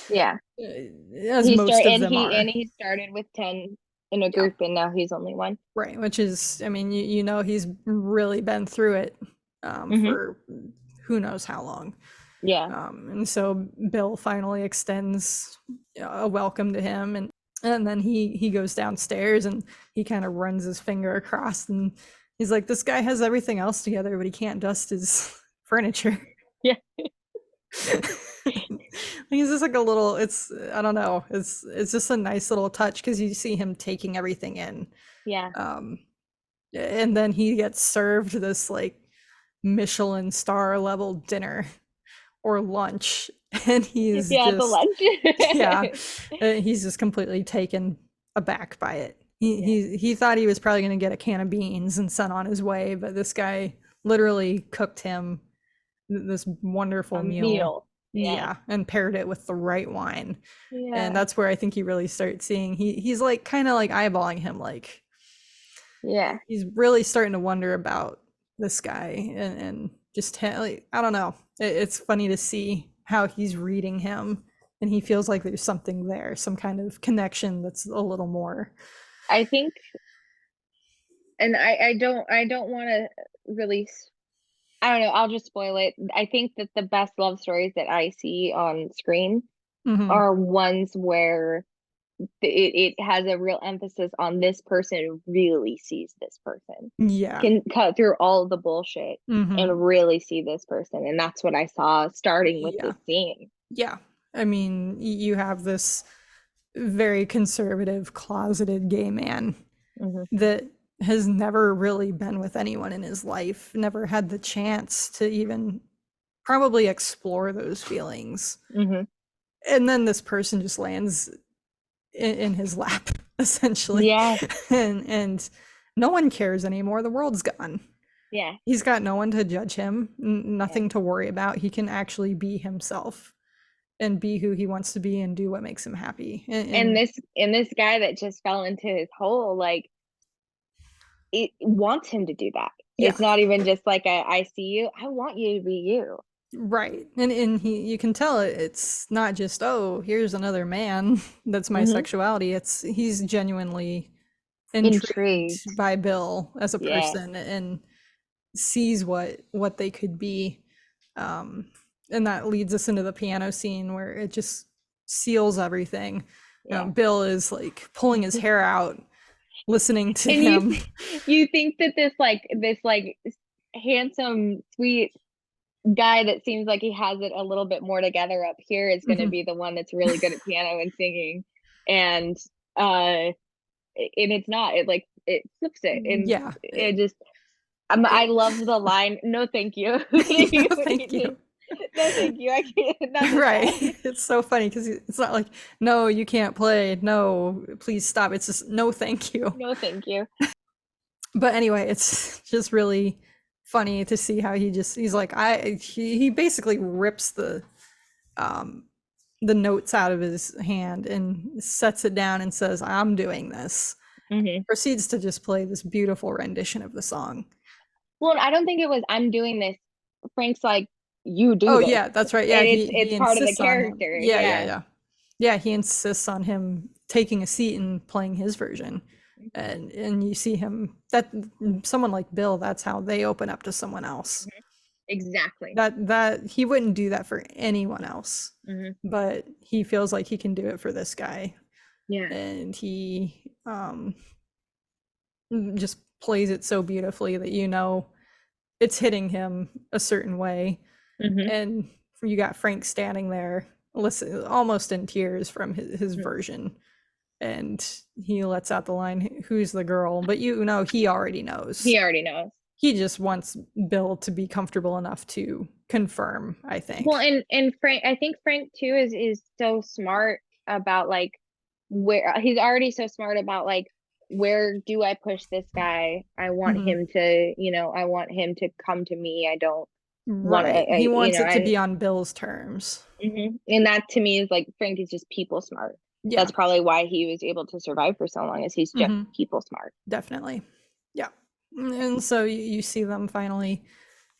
S1: Yeah.
S2: As most of them are.
S1: He started with 10 in a group, and now he's only one.
S2: Right, which is, I mean, he's really been through it for who knows how long.
S1: Yeah.
S2: And so Bill finally extends a welcome to him, and then he goes downstairs and he kind of runs his finger across, and he's like, "This guy has everything else together, but he can't dust his furniture."
S1: Yeah.
S2: He's just like a little, I don't know, it's just a nice little touch because you see him taking everything in.
S1: Yeah.
S2: And then he gets served this like Michelin star level dinner or lunch, and he's
S1: Yeah, the
S2: just
S1: lunch.
S2: yeah, he's just completely taken aback by it. He thought he was probably going to get a can of beans and sent on his way, but this guy literally cooked him this wonderful meal.
S1: Yeah.
S2: And paired it with the right wine.
S1: Yeah.
S2: And that's where I think you really start seeing he's like kind of like eyeballing him, like,
S1: Yeah.
S2: he's really starting to wonder about this guy, and just like, I don't know. It's funny to see how he's reading him, and he feels like there's something there, some kind of connection that's a little more.
S1: I think, and I don't want to really, I don't know, I'll just spoil it. I think that the best love stories that I see on screen
S2: Mhm.
S1: are ones where it has a real emphasis on this person really sees this person,
S2: Yeah.
S1: can cut through all the bullshit
S2: Mhm.
S1: and really see this person. And that's what I saw starting with this scene.
S2: Yeah. I mean, you have this very conservative, closeted gay man that has never really been with anyone in his life, never had the chance to even probably explore those feelings. And then this person just lands in his lap, essentially.
S1: Yeah.
S2: And no one cares anymore. The world's gone.
S1: Yeah.
S2: He's got no one to judge him,
S1: Yeah.
S2: nothing to worry about. He can actually be himself and be who he wants to be and do what makes him happy.
S1: And this guy that just fell into his hole, like, it wants him to do that.
S2: Yeah.
S1: It's not even just like I see you. I want you to be you.
S2: Right. And you can tell it's not just, oh, here's another man. That's my sexuality. It's he's genuinely
S1: Intrigued.
S2: intrigued by Bill as a
S1: Yeah.
S2: person and sees what they could be. And that leads us into the piano scene where it just seals everything.
S1: Yeah.
S2: Bill is like pulling his hair out, listening to
S1: And
S2: him.
S1: you think that this handsome, sweet guy that seems like he has it a little bit more together up here is going to be the one that's really good at piano and singing, and it's not. It flips it, and
S2: Yeah.
S1: it just. I love the line. No, thank you.
S2: No, thank you.
S1: No, thank you. I can't. Not
S2: Right. It's so funny because it's not like, no, you can't play. No, please stop. It's just, no, thank you.
S1: No, thank you.
S2: But anyway, it's just really funny to see how he's like, he basically rips the notes out of his hand and sets it down and says, I'm doing this. Proceeds to just play this beautiful rendition of the song.
S1: Well, I don't think it was, I'm doing this. Frank's like, you do this.
S2: Yeah, that's right. Yeah,
S1: and it's part of the character.
S2: Yeah, he insists on him taking a seat and playing his version. And you see him, that someone like Bill, that's how they open up to someone else.
S1: Exactly.
S2: That he wouldn't do that for anyone else. But he feels like he can do it for this guy.
S1: Yeah.
S2: And he just plays it so beautifully that it's hitting him a certain way. And you got Frank standing there, listen, almost in tears from his version, and he lets out the line, "Who's the girl?" But he already knows.
S1: He already knows.
S2: He just wants Bill to be comfortable enough to confirm, I think.
S1: Well, and Frank, I think Frank too is so smart about like where he's already so smart about like, where do I push this guy? I want him to, I want him to come to me. I don't want to.
S2: He wants it to be on Bill's terms.
S1: And that to me is like, Frank is just people smart. Yeah. That's probably why he was able to survive for so long, is he's just people smart.
S2: Definitely. Yeah. And so you see them finally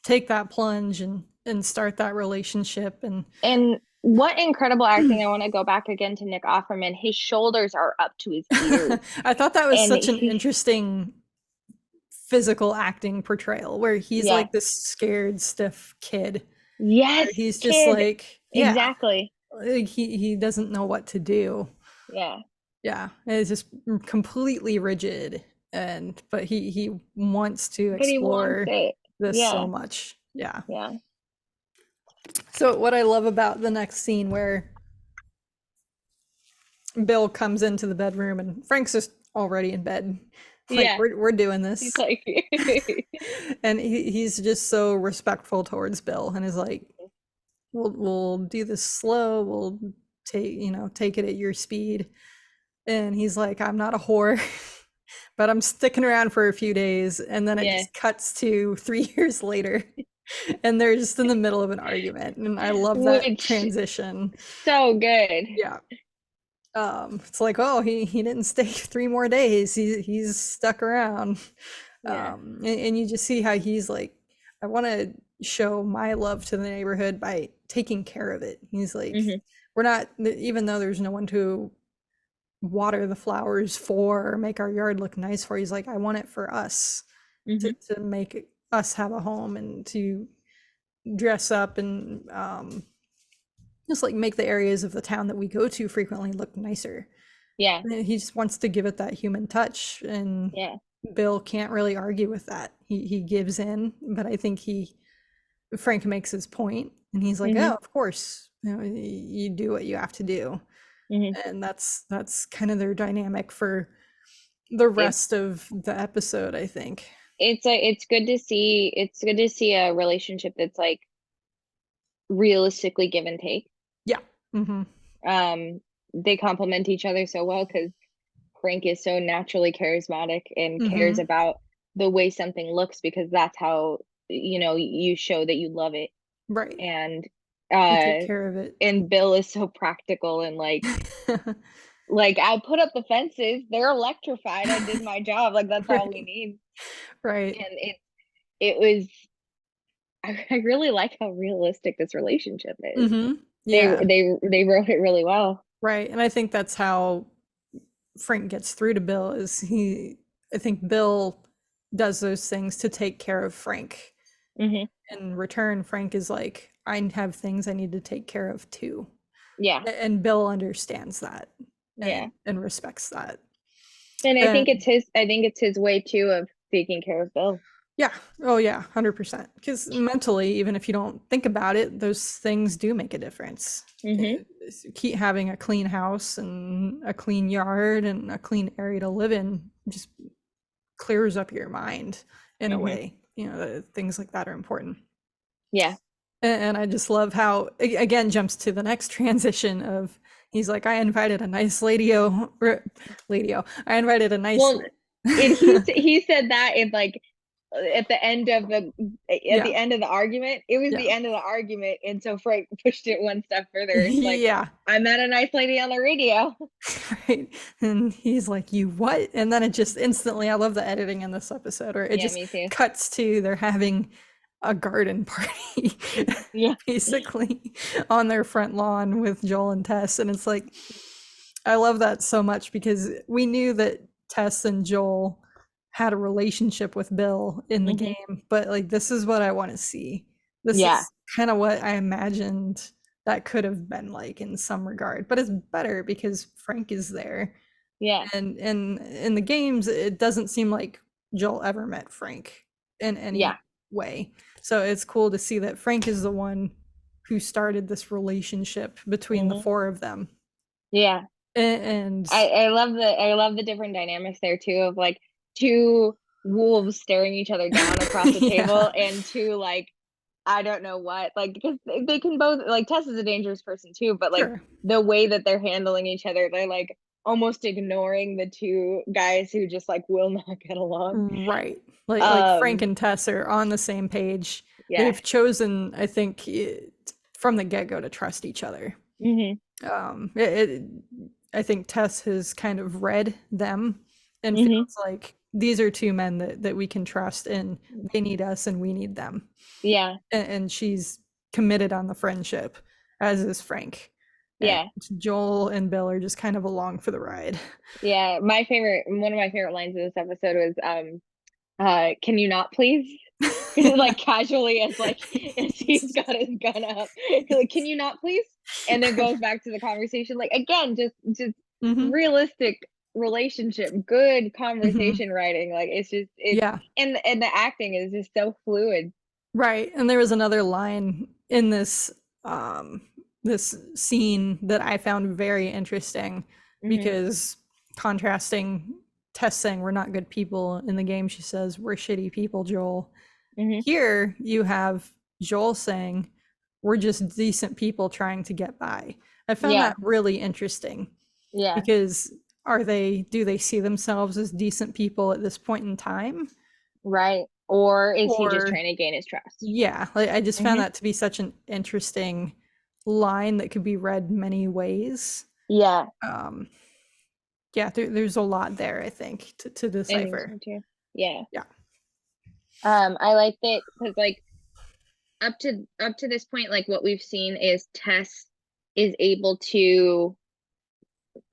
S2: take that plunge and start that relationship.
S1: And what incredible acting. I want to go back again to Nick Offerman. His shoulders are up to his ears.
S2: I thought that was such an interesting physical acting portrayal, where he's like this scared, stiff kid.
S1: Yes.
S2: He's just like,
S1: exactly.
S2: Like he doesn't know what to do.
S1: Yeah.
S2: Yeah. And it's just completely rigid. But he wants to explore this so much. Yeah.
S1: Yeah.
S2: So what I love about the next scene, where Bill comes into the bedroom and Frank's just already in bed. Like, we're doing this.
S1: He's like
S2: and he's just so respectful towards Bill, and is like, we'll do this slow, we'll take it at your speed. And he's like, I'm not a whore, but I'm sticking around for a few days. And then it just cuts to 3 years later. And they're just in the middle of an argument, and I love that transition.
S1: So good.
S2: Yeah. It's like, oh, he didn't stay 3 more days. He's stuck around. Yeah. And you just see how he's like, I want to show my love to the neighborhood by taking care of it. He's like, we're not, even though there's no one to water the flowers for or make our yard look nice for, he's like, I want it for us, to make us have a home and to dress up and just like make the areas of the town that we go to frequently look nicer.
S1: Yeah.
S2: And he just wants to give it that human touch, and Bill can't really argue with that. He gives in, but I think Frank makes his point, and he's like, oh, of course, you do what you have to do. And that's kind of their dynamic for the rest of the episode, I think.
S1: It's good to see a relationship that's like realistically give and take.
S2: Yeah.
S1: they complement each other so well because Frank is so naturally charismatic and cares
S2: Mm-hmm.
S1: about the way something looks because that's how, you know, you show that you love it.
S2: Right.
S1: And
S2: You take
S1: uh
S2: care of it.
S1: and Bill is so practical and like I put up the fences, they're electrified. I did my job. Like that's all we
S2: Right.
S1: need.
S2: Right.
S1: And it was I really like how realistic this relationship is.
S2: Mm-hmm.
S1: They
S2: Yeah.
S1: they wrote it really well.
S2: Right. And I think that's how Frank gets through to Bill is I think Bill does those things to take care of Frank.
S1: Hmm.
S2: In return, Frank is like, I have things I need to take care of too.
S1: Yeah.
S2: And Bill understands that
S1: Yeah.
S2: and respects that.
S1: And
S2: And
S1: I think it's his way too of taking care of Bill.
S2: yeah, oh yeah, 100%. Because mentally, even if you don't think about it, those things do make a difference.
S1: Hmm.
S2: Keep having a clean house and a clean yard and a clean area to live in just clears up your mind in a
S1: Hmm.
S2: way. You know, things like that are important.
S1: Yeah.
S2: And I just love how again jumps to the next transition of he's like, I invited a nice I invited a nice
S1: Well, and he said that in like at the end of
S2: yeah,
S1: the argument. It was
S2: yeah.
S1: the end of the argument, and so Frank pushed it one step further. It's like
S2: Yeah.
S1: I met a nice lady on the radio.
S2: Right. And he's like, you what? And then it just instantly, I love the editing in this episode, or it
S1: Yeah,
S2: just
S1: me too.
S2: cuts to they're having a garden party
S1: Yeah.
S2: basically on their front lawn with Joel and Tess. And it's like, I love that so much because we knew that Tess and Joel had a relationship with Bill in the
S1: Hmm.
S2: game, but like, this is what I want to see. This
S1: Yeah.
S2: is kind of what I imagined that could have been like in some regard, but it's better because Frank is there.
S1: Yeah.
S2: And in the games, it doesn't seem like Joel ever met Frank in any
S1: Yeah.
S2: way. So it's cool to see that Frank is the one who started this relationship between the
S1: Hmm.
S2: four of them.
S1: Yeah.
S2: And
S1: I love the different dynamics there too of like two wolves staring each other down across the
S2: yeah,
S1: table and two like I don't know what like because they can both like Tess is a dangerous person too, but like
S2: sure.
S1: the way that they're handling each other, they're like almost ignoring the two guys who just like will not get along.
S2: Right. Like Frank
S1: Um,
S2: and Tess are on the same page.
S1: yeah.
S2: They've chosen, I think, from the get-go to trust each other.
S1: Hmm.
S2: I think Tess has kind of read them and
S1: Hmm.
S2: feels like these are two men that we can trust and they need us and we need them.
S1: Yeah.
S2: And she's committed on the friendship, as is Frank. And
S1: Yeah.
S2: Joel and Bill are just kind of along for the ride.
S1: Yeah. One of my favorite lines of this episode was can you not please? Like casually as like as he's got his gun up. Like, can you not please? And then goes back to the conversation. Like again, just
S2: Hmm.
S1: realistic relationship, good
S2: Hmm.
S1: conversation writing. Like it's just it
S2: Yeah.
S1: and the acting is just so fluid.
S2: Right. And there was another line in this scene that I found very interesting
S1: Hmm.
S2: because contrasting Tess saying we're not good people in the game, she says we're shitty people, Joel.
S1: Hmm.
S2: Here you have Joel saying we're just decent people trying to get by. I found
S1: Yeah.
S2: that really interesting
S1: Yeah.
S2: because do they see themselves as decent people at this point in time?
S1: Right. Or is he just
S2: Or
S1: trying to gain his trust?
S2: yeah, like I just found
S1: Hmm.
S2: that to be such an interesting line that could be read many ways.
S1: Yeah.
S2: Um, yeah, there's a lot there, I think, to
S1: I think
S2: decipher.
S1: so too. Yeah.
S2: Yeah.
S1: I liked it because like up to this point, like what we've seen is Tess is able to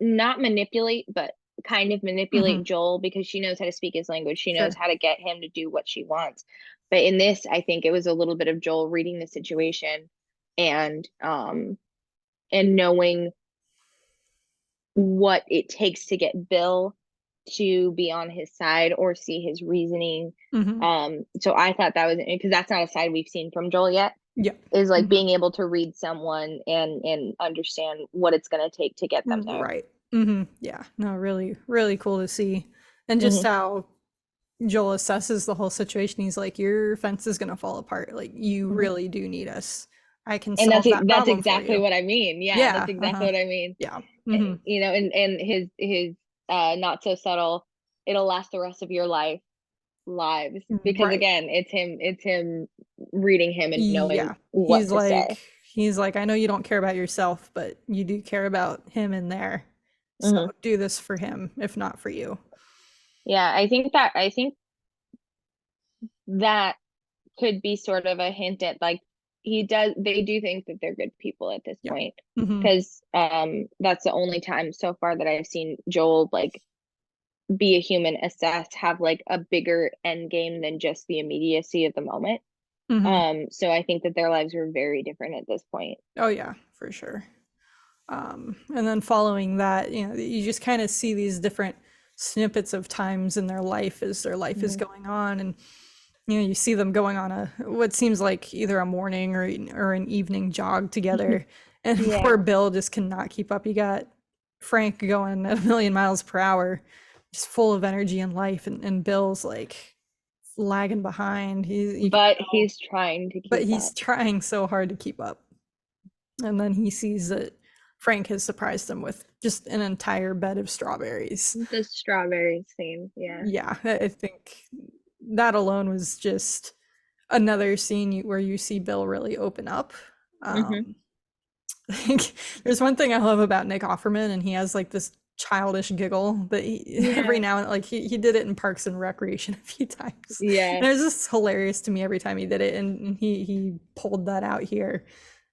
S1: not manipulate, but kind of manipulate
S2: Hmm.
S1: Joel because she knows how to speak his language. She knows
S2: Sure.
S1: how to get him to do what she wants. But in this, I think it was a little bit of Joel reading the situation and knowing what it takes to get Bill to be on his side or see his reasoning.
S2: Hmm.
S1: So I thought that was because that's not a side we've seen from Joel yet.
S2: Yeah.
S1: Is like
S2: Hmm.
S1: being able to read someone and understand what it's going to take to get them there.
S2: Right. Hmm. Yeah. No, really, really cool to see. And just
S1: Hmm.
S2: how Joel assesses the whole situation. He's like, your fence is gonna fall apart. Like, you
S1: Hmm.
S2: really do need us. I can
S1: And
S2: solve that
S1: that's
S2: problem for
S1: exactly
S2: you.
S1: what I mean. Yeah, that's
S2: Yeah.
S1: exactly
S2: Uh-huh.
S1: what I mean.
S2: Yeah. Mm-hmm.
S1: you know, and his not so subtle, it'll last the rest of your lives, because
S2: Right.
S1: again, it's him reading him and knowing
S2: Yeah.
S1: what to say.
S2: He's like, I know you don't care about yourself, but you do care about him in there. So
S1: Hmm.
S2: do this for him, if not for you.
S1: Yeah, I think that could be sort of a hint at like they do think that they're good people at this
S2: Yeah.
S1: point,
S2: Mm-hmm.
S1: because that's the only time so far that I've seen Joel like be a human, assess, have like a bigger end game than just the immediacy of the moment.
S2: Mm-hmm.
S1: So I think that their lives were very different at this point.
S2: Oh yeah, for sure. And then following that, you just kind of see these different snippets of times in their life as their life is
S1: Hmm.
S2: going on, and you see them going on a what seems like either a morning or an evening jog together, and poor
S1: Yeah,
S2: Bill just cannot keep up. You got Frank going at a million miles per hour, just full of energy and life, and Bill's like lagging behind. You can
S1: but
S2: tell,
S1: he's trying to
S2: but
S1: keep
S2: he's
S1: up.
S2: trying so hard to keep up. And then he sees that Frank has surprised him with just an entire bed of strawberries.
S1: The strawberry scene, yeah.
S2: Yeah, I think that alone was just another scene where you see Bill really open up.
S1: Hmm.
S2: Um, I think there's one thing I love about Nick Offerman, and he has like this childish giggle, but every
S1: Yeah,
S2: now and like he did it in Parks and Recreation a few times.
S1: yeah.
S2: And it was just hilarious to me every time he did it, and he pulled that out here.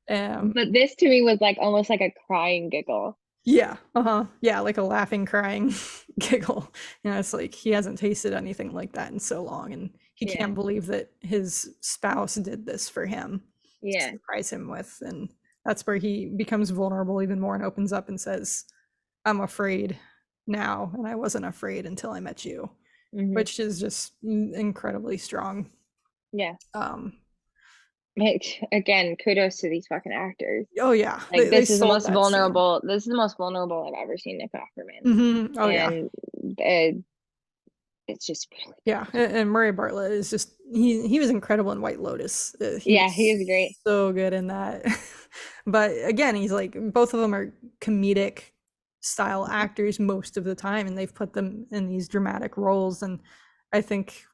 S2: Um,
S1: But this to me was like almost like a crying giggle.
S2: Yeah, uh-huh. Yeah, like a laughing, crying giggle. It's like he hasn't tasted anything like that in so long, and he
S1: Yeah,
S2: can't believe that his spouse did this for him to
S1: yeah.
S2: surprise him with. And that's where he becomes vulnerable even more and opens up and says, I'm afraid now, and I wasn't afraid until I met you,
S1: Hmm.
S2: which is just incredibly strong.
S1: Yeah.
S2: Um,
S1: Again, kudos to these fucking actors.
S2: oh yeah,
S1: Like
S2: they
S1: this is the
S2: sold
S1: most
S2: that scene.
S1: vulnerable. This is the most vulnerable I've ever seen Nick Offerman,
S2: Oh yeah.
S1: and uh, it's just really
S2: Yeah,
S1: good.
S2: and Murray Bartlett is just he was incredible in White Lotus. He
S1: Yeah,
S2: was
S1: he is great.
S2: so good in that. But again, he's like both of them are comedic style actors most of the time, and they've put them in these dramatic roles. And I think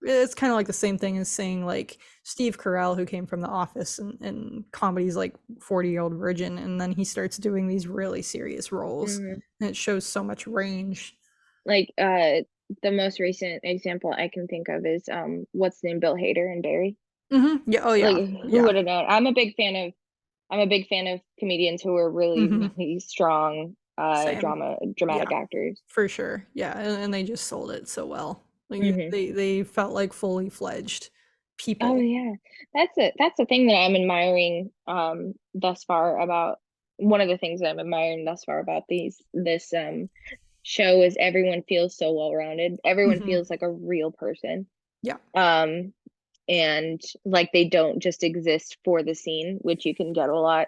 S2: it's kind of like the same thing as saying like Steve Carell, who came from The Office and comedy's like 40-Year-Old Virgin, and then he starts doing these really serious roles,
S1: Hmm.
S2: and it shows so much range.
S1: Like the most recent example I can think of is what's the name, Bill Hader and Barry.
S2: Yeah, oh
S1: Like
S2: yeah,
S1: who
S2: yeah,
S1: would have known? I'm a big fan of comedians who are really,
S2: hmm
S1: really strong
S2: same.
S1: dramatic
S2: Yeah,
S1: actors.
S2: for sure. Yeah, and they just sold it so well. Like
S1: Hmm.
S2: they felt like fully fledged
S1: Oh
S2: people.
S1: yeah. That's the thing that I'm admiring thus far about one of the things that I'm admiring thus far about this show is everyone feels so well rounded. Everyone
S2: Hmm
S1: feels like a real person.
S2: Yeah.
S1: Um and like they don't just exist for the scene, which you can get a lot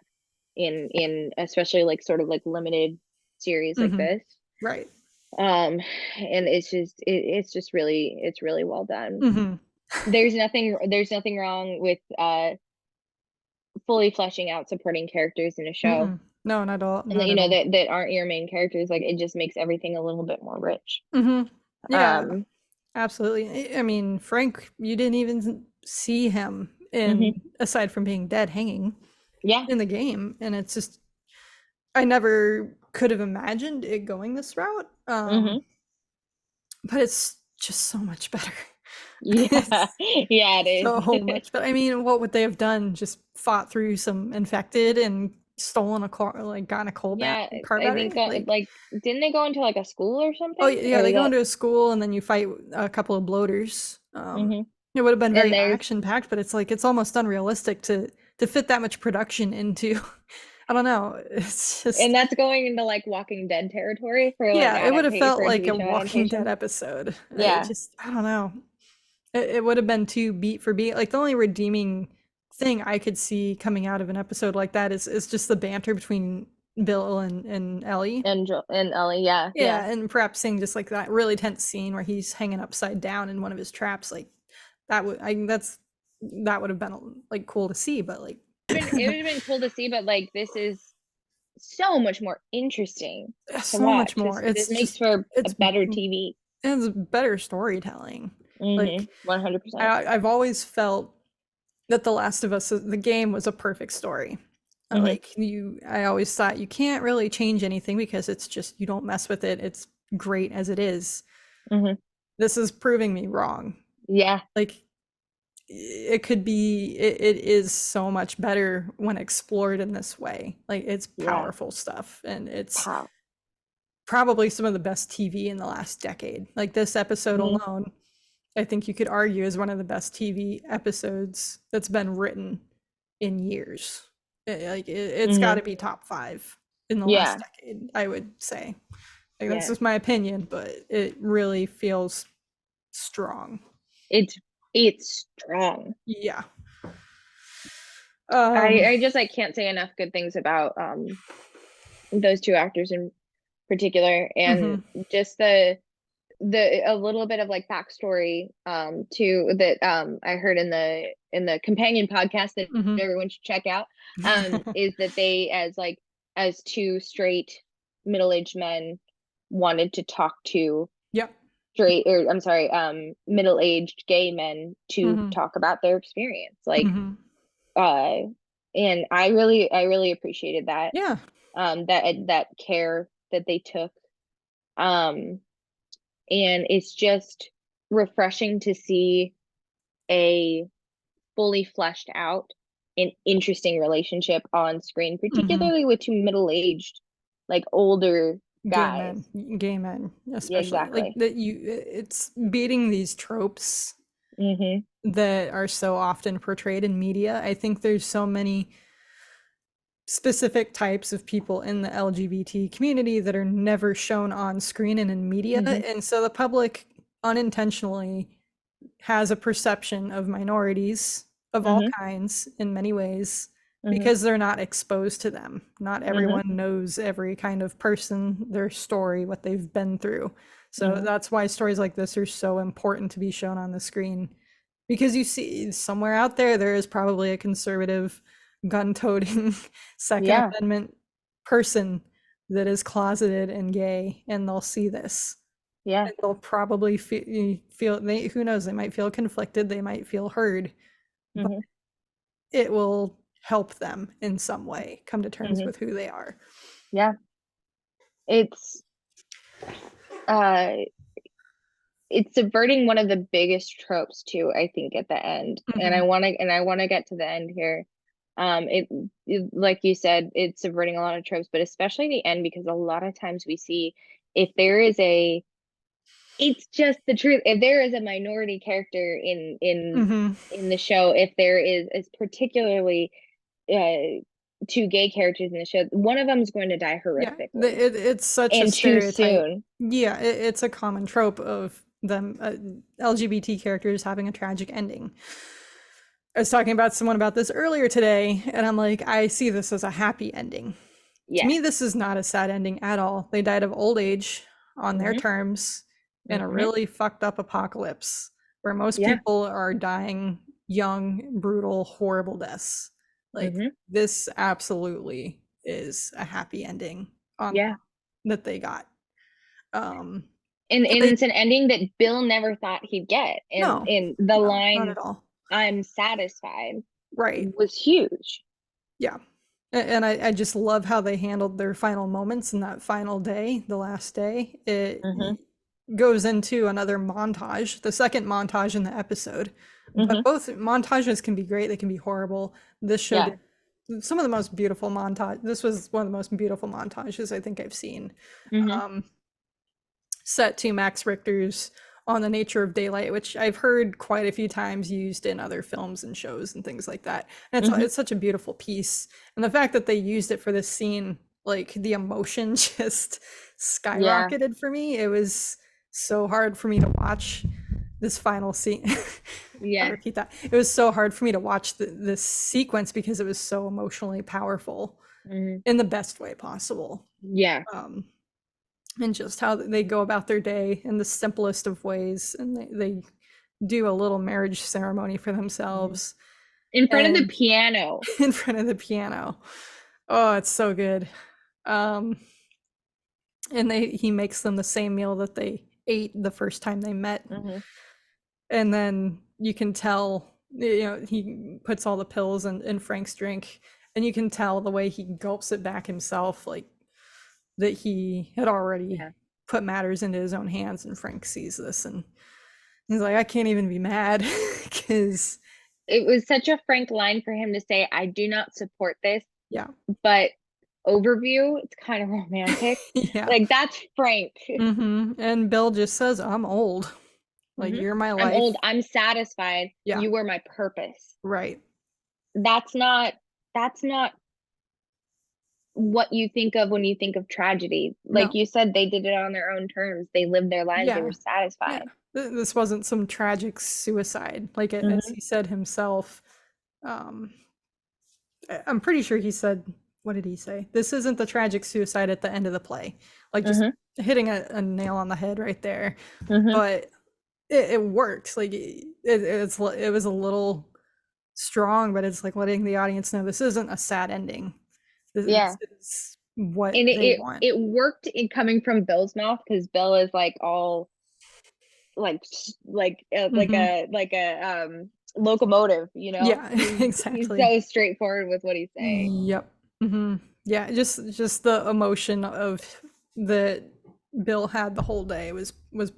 S1: in especially like sort of like limited series like
S2: hmm
S1: this.
S2: Right.
S1: And it's just really it's really well done.
S2: hmm
S1: There's nothing wrong with fully fleshing out supporting characters in a show,
S2: No, not at all.
S1: and that
S2: Not
S1: you
S2: at
S1: know
S2: all.
S1: that aren't your main characters. Like it just makes everything a little bit more rich.
S2: hmm Yeah,
S1: Um,
S2: absolutely. I mean, Frank, you didn't even see him
S1: mhm.
S2: in aside from being dead hanging
S1: Yeah.
S2: in the game, and it's just I never could have imagined it going this route.
S1: Hmm.
S2: But it's just so much better.
S1: Yeah.
S2: It's
S1: Yeah, it
S2: so
S1: is.
S2: much better. I mean, what would they have done? Just fought through some infected and stolen a car, like gotten a
S1: Yeah,
S2: car
S1: I
S2: battery?
S1: think
S2: Like,
S1: like didn't they go into like a school or
S2: oh
S1: something?
S2: yeah,
S1: Or
S2: they
S1: is
S2: go
S1: that
S2: into a school and then you fight a couple of bloaters.
S1: hmm.
S2: It would have been
S1: And
S2: very
S1: there's
S2: action packed, but it's like it's almost unrealistic to fit that much production into. I don't know. It's
S1: and
S2: just
S1: that's going into like Walking Dead territory for like
S2: yeah, it would have felt
S1: for a
S2: like
S1: TV
S2: a
S1: show
S2: Walking Dead
S1: adaptation.
S2: episode. It
S1: Yeah.
S2: just I don't know. It would have been too beat for beat. Like the only redeeming thing I could see coming out of an episode like that is just the banter between Bill and Ellie.
S1: And Ellie, yeah, yeah.
S2: Yeah, and perhaps seeing just like that really tense scene where he's hanging upside down in one of his traps, like that would have been like cool to see, but like
S1: It would have been cool to see, but like this is so much more interesting to
S2: So much
S1: watch.
S2: more.
S1: This makes for a
S2: It's
S1: better TV.
S2: it's better storytelling. Like
S1: 100%.
S2: I've always felt that The Last of Us, the game, was a perfect story.
S1: Hmm.
S2: I always thought you can't really change anything because it's just, you don't mess with it. It's great as it is.
S1: Hmm.
S2: This is proving me wrong.
S1: Yeah.
S2: Like it is so much better when explored in this way. Like it's
S1: Yeah.
S2: powerful stuff, and it's
S1: Wow.
S2: probably some of the best TV in the last decade. Like this episode
S1: Hmm.
S2: alone, I think you could argue is one of the best TV episodes that's been written in years. It's got
S1: Hmm.
S2: to be top 5 in the last
S1: Yeah.
S2: decade, I would say. Like that's
S1: Yeah.
S2: just my opinion, but it really feels strong.
S1: It's it's strong.
S2: Yeah.
S1: I just like can't say enough good things about those two actors in particular, and
S2: Mhm,
S1: just the a little bit of like backstory too that I heard in the companion podcast that
S2: mhm.
S1: everyone should check out, is that they, as two straight middle-aged men, wanted to talk to
S2: Yep.
S1: straight, or I'm sorry, middle-aged gay men to
S2: Mhm,
S1: talk about their experience, like
S2: mhm.
S1: uh and I really appreciated that,
S2: Yeah.
S1: that care that they took, um and it's just refreshing to see a fully fleshed out and interesting relationship on screen,
S2: Mhm.
S1: particularly with two middle-aged, like older
S2: Gay
S1: guys.
S2: men, gay men,
S1: Yeah,
S2: especially. Like
S1: exactly.
S2: that it's beating these tropes
S1: Hmm.
S2: that are so often portrayed in media. I think there's so many specific types of people in the LGBT community that are never shown on screen and in media.
S1: Hmm.
S2: And so the public unintentionally has a perception of minorities of all
S1: Hmm.
S2: kinds in many ways
S1: Hmm.
S2: because they're not exposed to them. Not
S1: Hmm.
S2: everyone knows every kind of person, their story, what they've been through. So
S1: Hmm.
S2: that's why stories like this are so important to be shown on the screen, because you see somewhere out there, there is probably a conservative, gun-toting, Second
S1: Yeah.
S2: Amendment person that is closeted and gay, and they'll see this.
S1: Yeah.
S2: And they'll probably feel they, who knows, they might feel conflicted, they might feel heard, but
S1: Hmm.
S2: it will help them in some way come to terms
S1: Hmm.
S2: with who they are.
S1: Yeah. It's uh it's subverting one of the biggest tropes too, I think, at the end. And
S2: Mhm.
S1: I want to get to the end here. It, like you said, it's subverting a lot of tropes, but especially the end, because a lot of times we see, if there is a, it's just the truth. If there is a minority character
S2: Mhm.
S1: in the show, if there is particularly uh two gay characters in the show, one of them is going to die
S2: Yeah,
S1: horrifically
S2: it's such a
S1: and too
S2: stereotype.
S1: soon.
S2: Yeah, it's a common trope of them, LGBT characters having a tragic ending. I was talking about someone about this earlier today, and I'm like, I see this as a happy ending. To
S1: Yeah.
S2: me, this is not a sad ending at all. They died of old age on their
S1: Hmm.
S2: terms in a
S1: Hmm.
S2: really fucked up apocalypse where most
S1: Yeah.
S2: people are dying young, brutal, horrible deaths. Like
S1: Hmm.
S2: this absolutely is a happy ending on
S1: Yeah.
S2: that they got. Um,
S1: And
S2: they
S1: it's an ending that Bill never thought he'd get.
S2: no,
S1: And the
S2: no, not
S1: line,
S2: at all.
S1: "I'm satisfied,"
S2: Right.
S1: was huge.
S2: Yeah. And I just love how they handled their final moments in that final day, the last day. It
S1: Hmm.
S2: goes into another montage, the second montage in the episode. But
S1: Hmm.
S2: both montages can be great, they can be horrible. This show
S1: Yeah.
S2: did some of the most beautiful montage. This was one of the most beautiful montages I think I've seen.
S1: Hmm.
S2: Um, Set to Max Richter's On the Nature of Daylight, which I've heard quite a few times used in other films and shows and things like that. And
S1: Hmm.
S2: it's such a beautiful piece. And the fact that they used it for this scene, like the emotion just
S1: Yeah.
S2: skyrocketed for me. It was so hard for me to watch this final scene. I'll
S1: Yeah.
S2: repeat that. It was so hard for me to watch this sequence because it was so emotionally powerful
S1: Hmm.
S2: in the best way possible.
S1: Yeah.
S2: Um, and just how they go about their day in the simplest of ways, and they do a little marriage ceremony for
S1: Hmm.
S2: themselves
S1: In front of the
S2: and
S1: piano.
S2: in front of the piano. Oh, it's so good. Um, and he makes them the same meal that they ate the first time they met.
S1: Mm-hmm.
S2: And then you can tell, he puts all the pills in Frank's drink, and you can tell the way he gulps it back himself, like that he had already
S1: Yeah.
S2: put matters into his own hands. And Frank sees this, and he's like, I can't even be mad, because
S1: it was such a frank line for him to say, I do not support this.
S2: Yeah.
S1: But overview, it's kind of romantic.
S2: Yeah.
S1: Like, that's Frank.
S2: And Bill just says, I'm old. Like, you're my life.
S1: I'm old. I'm satisfied.
S2: Yeah.
S1: You were my purpose.
S2: Right.
S1: That's not what you think of when you think of tragedy. Like
S2: No.
S1: you said, they did it on their own terms. They lived their lives. They were satisfied.
S2: This wasn't some tragic suicide. Like, as he said himself, I'm pretty sure he said, what did he say? This isn't the tragic suicide at the end of the play. Like, just hitting a nail on the head right there. But it works. Like, it was a little strong, but it's like letting the audience know this isn't a sad ending. This is what they want.
S1: It worked in coming from Bill's mouth, because Bill is like all like a locomotive,
S2: Yeah, exactly.
S1: He's so straightforward with what he's saying.
S2: Yep. Yeah, just the emotion of that Bill had the whole day was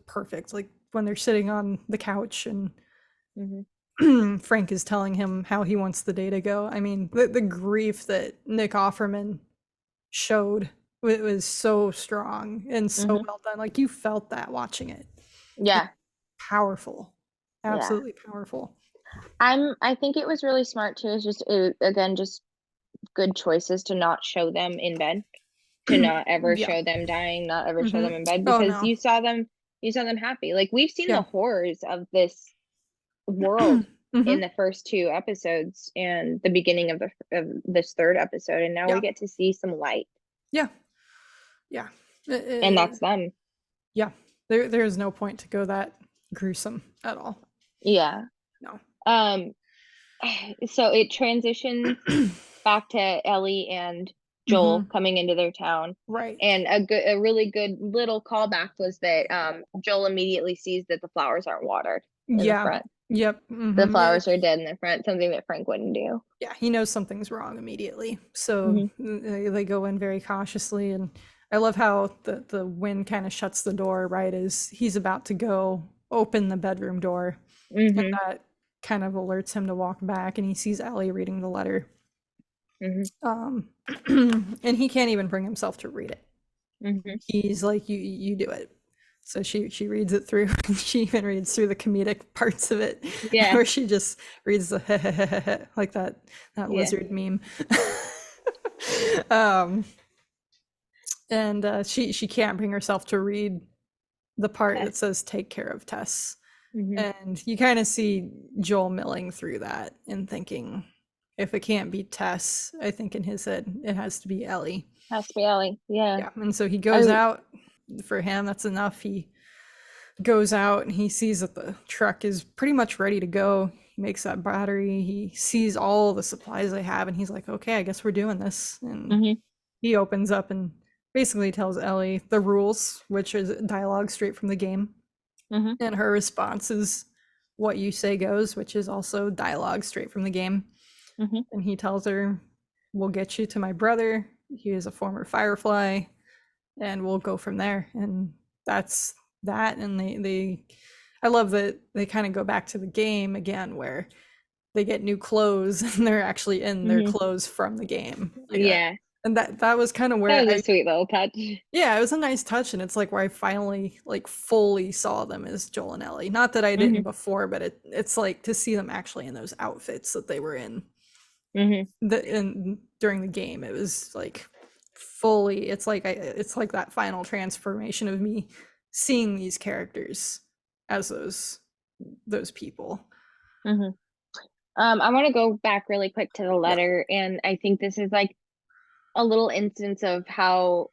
S2: perfect. Like, when they're sitting on the couch and Frank is telling him how he wants the day to go. I mean, the grief that Nick Offerman showed, it was so strong and so well done. Like, you felt that watching it.
S1: Yeah.
S2: Like, powerful. Absolutely powerful.
S1: I think it was really smart too. It's just again, just good choices to not show them in bed, to not ever show them dying, not ever show them in bed, because you saw them happy. Like, we've seen the horrors of this world in the first 2 episodes and the beginning of this 3rd episode, and now we get to see some light.
S2: Yeah.
S1: And that's them.
S2: Yeah. There's no point to go that gruesome at all.
S1: Yeah.
S2: No.
S1: So it transitions back to Ellie and Joel coming into their town.
S2: Right.
S1: And a really good little callback was that Joel immediately sees that the flowers aren't watered in the front.
S2: Yep.
S1: The flowers are dead in the front, something that Frank wouldn't do.
S2: Yeah, he knows something's wrong immediately. So they go in very cautiously, and I love how the wind kind of shuts the door right as he's about to go open the bedroom door. And that kind of alerts him to walk back, and he sees Ellie reading the letter. And he can't even bring himself to read it. He's like, you do it. So she reads it through, and she even reads through the comedic parts of it, where she just reads the like that lizard meme. And she can't bring herself to read the part that says "take care of Tess," and you kind of see Joel milling through that and thinking, if it can't be Tess, I think in his head it has to be Ellie.
S1: Has to be Ellie, yeah.
S2: And so he goes out. For him, that's enough. He goes out and he sees that the truck is pretty much ready to go. He makes that battery. He sees all the supplies they have, and he's like, okay, I guess we're doing this. And he opens up and basically tells Ellie the rules, which is dialogue straight from the game. And her response is, what you say goes, which is also dialogue straight from the game. And he tells her, we'll get you to my brother. He is a former Firefly. And we'll go from there. And that's that. And I love that they kind of go back to the game again, where they get new clothes and they're actually in their clothes from the game. Like, and that was kind of where
S1: that was a sweet little touch.
S2: Yeah, it was a nice touch, and it's like where I finally like fully saw them as Joel and Ellie. Not that I didn't before, but it's like to see them actually in those outfits that they were in. During the game, it was like fully, it's like that final transformation of me seeing these characters as those people.
S1: I want to go back really quick to the letter, and I think this is like a little instance of how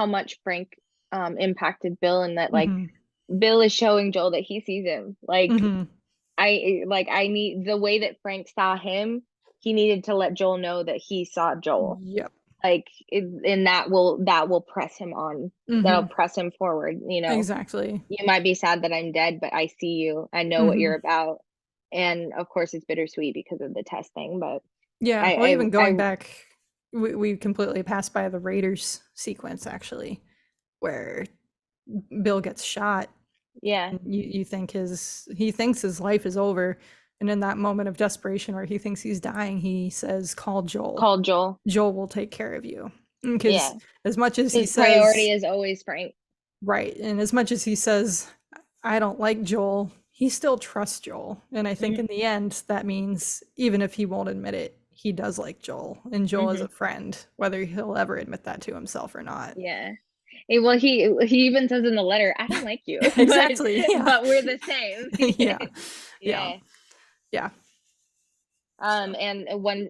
S1: much Frank impacted Bill, and that like Bill is showing Joel that he sees him. Like I need the way that Frank saw him. He needed to let Joel know that he saw Joel. and that will press him on. That'll press him forward.
S2: Exactly.
S1: You might be sad that I'm dead, but I see you. I know what you're about. And of course it's bittersweet because of the testing, but
S2: yeah. Well, even going back, we completely passed by the Raiders sequence, actually, where Bill gets shot.
S1: Yeah.
S2: You think he thinks his life is over. And in that moment of desperation where he thinks he's dying, he says, call Joel.
S1: Call Joel.
S2: Joel will take care of you. Because as much as
S1: his priority is always Frank.
S2: Right. And as much as he says, I don't like Joel, he still trusts Joel. And I think in the end, that means even if he won't admit it, he does like Joel. And Joel is a friend, whether he'll ever admit that to himself or not.
S1: Yeah. Well, he even says in the letter, I don't like you.
S2: Exactly.
S1: But we're the same.
S2: Yeah.
S1: And one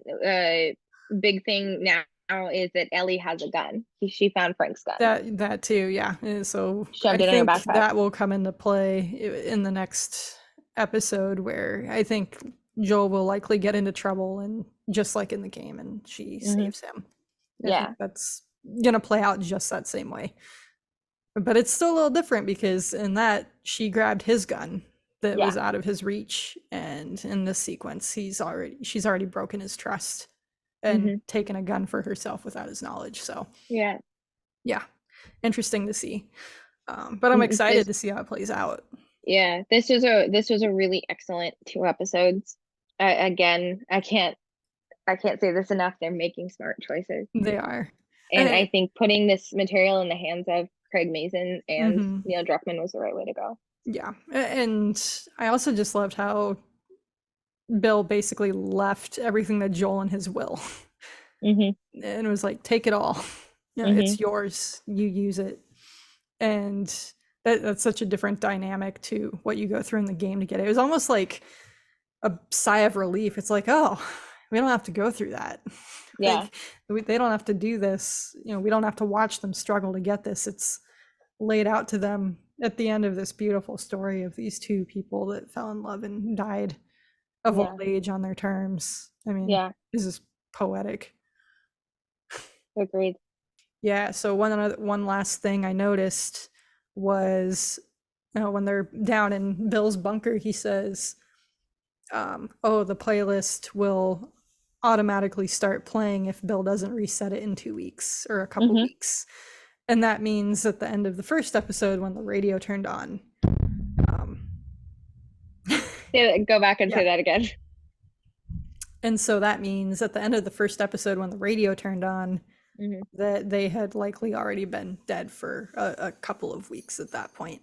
S1: big thing now is that Ellie has a gun. She found Frank's gun.
S2: That too, yeah. So
S1: shoved it in her backpack.
S2: That will come into play in the next episode, where I think Joel will likely get into trouble, and just like in the game, and she saves him.
S1: Yeah,
S2: that's gonna play out just that same way. But it's still a little different because in that she grabbed his gun that was out of his reach, and in this sequence she's already broken his trust and taken a gun for herself without his knowledge. So yeah, interesting to see. But I'm excited to see how it plays out.
S1: Yeah, this was a really excellent 2 episodes. Again, I can't say this enough. They're making smart choices.
S2: They are,
S1: and I think putting this material in the hands of Craig Mazin and Neil Druckmann was the right way to go.
S2: Yeah, and I also just loved how Bill basically left everything to Joel in his will, and it was like, take it all. It's yours. You use it, and that's such a different dynamic to what you go through in the game to get it. It was almost like a sigh of relief. It's like, oh, we don't have to go through that.
S1: Yeah,
S2: they don't have to do this. We don't have to watch them struggle to get this. It's laid out to them at the end of this beautiful story of these 2 people that fell in love and died of old age on their terms. I mean, this is poetic.
S1: Agreed.
S2: Yeah. So one last thing I noticed was, when they're down in Bill's bunker, he says, the playlist will automatically start playing if Bill doesn't reset it in 2 weeks or a couple weeks. And that means at the end of the first episode, when the radio turned on.
S1: Go back and say that again.
S2: And so that means at the end of the first episode, when the radio turned on, that they had likely already been dead for a couple of weeks at that point.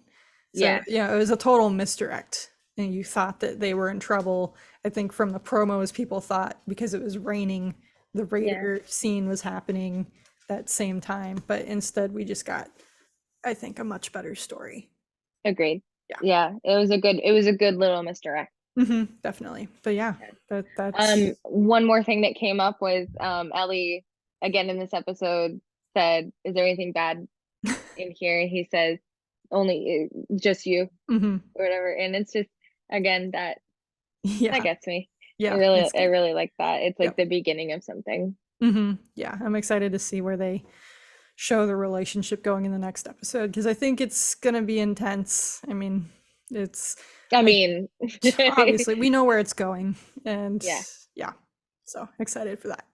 S2: So, it was a total misdirect. And you thought that they were in trouble. I think from the promos, people thought because it was raining, the Raider scene was happening that same time, but instead we just got, I think, a much better story.
S1: Agreed. Yeah, it was a good little misdirect.
S2: Definitely. But that's
S1: one more thing that came up was Ellie again in this episode said, is there anything bad in here? And he says, only just you, or whatever. And it's just, again, that gets me. I really like that. It's like the beginning of something.
S2: Yeah, I'm excited to see where they show the relationship going in the next episode, because I think it's gonna be intense. I mean, obviously we know where it's going, and so excited for that.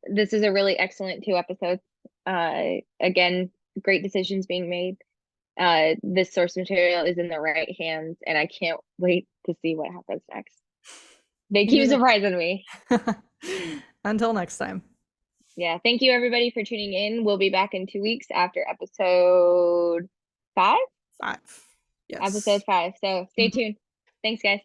S1: This is a really excellent 2 episodes. Again, great decisions being made. This source material is in the right hands, and I can't wait to see what happens next. They keep surprising me.
S2: Until next time.
S1: Yeah, thank you everybody for tuning in. We'll be back in 2 weeks after episode 5.
S2: Yes.
S1: Episode 5. So stay tuned. Thanks, guys.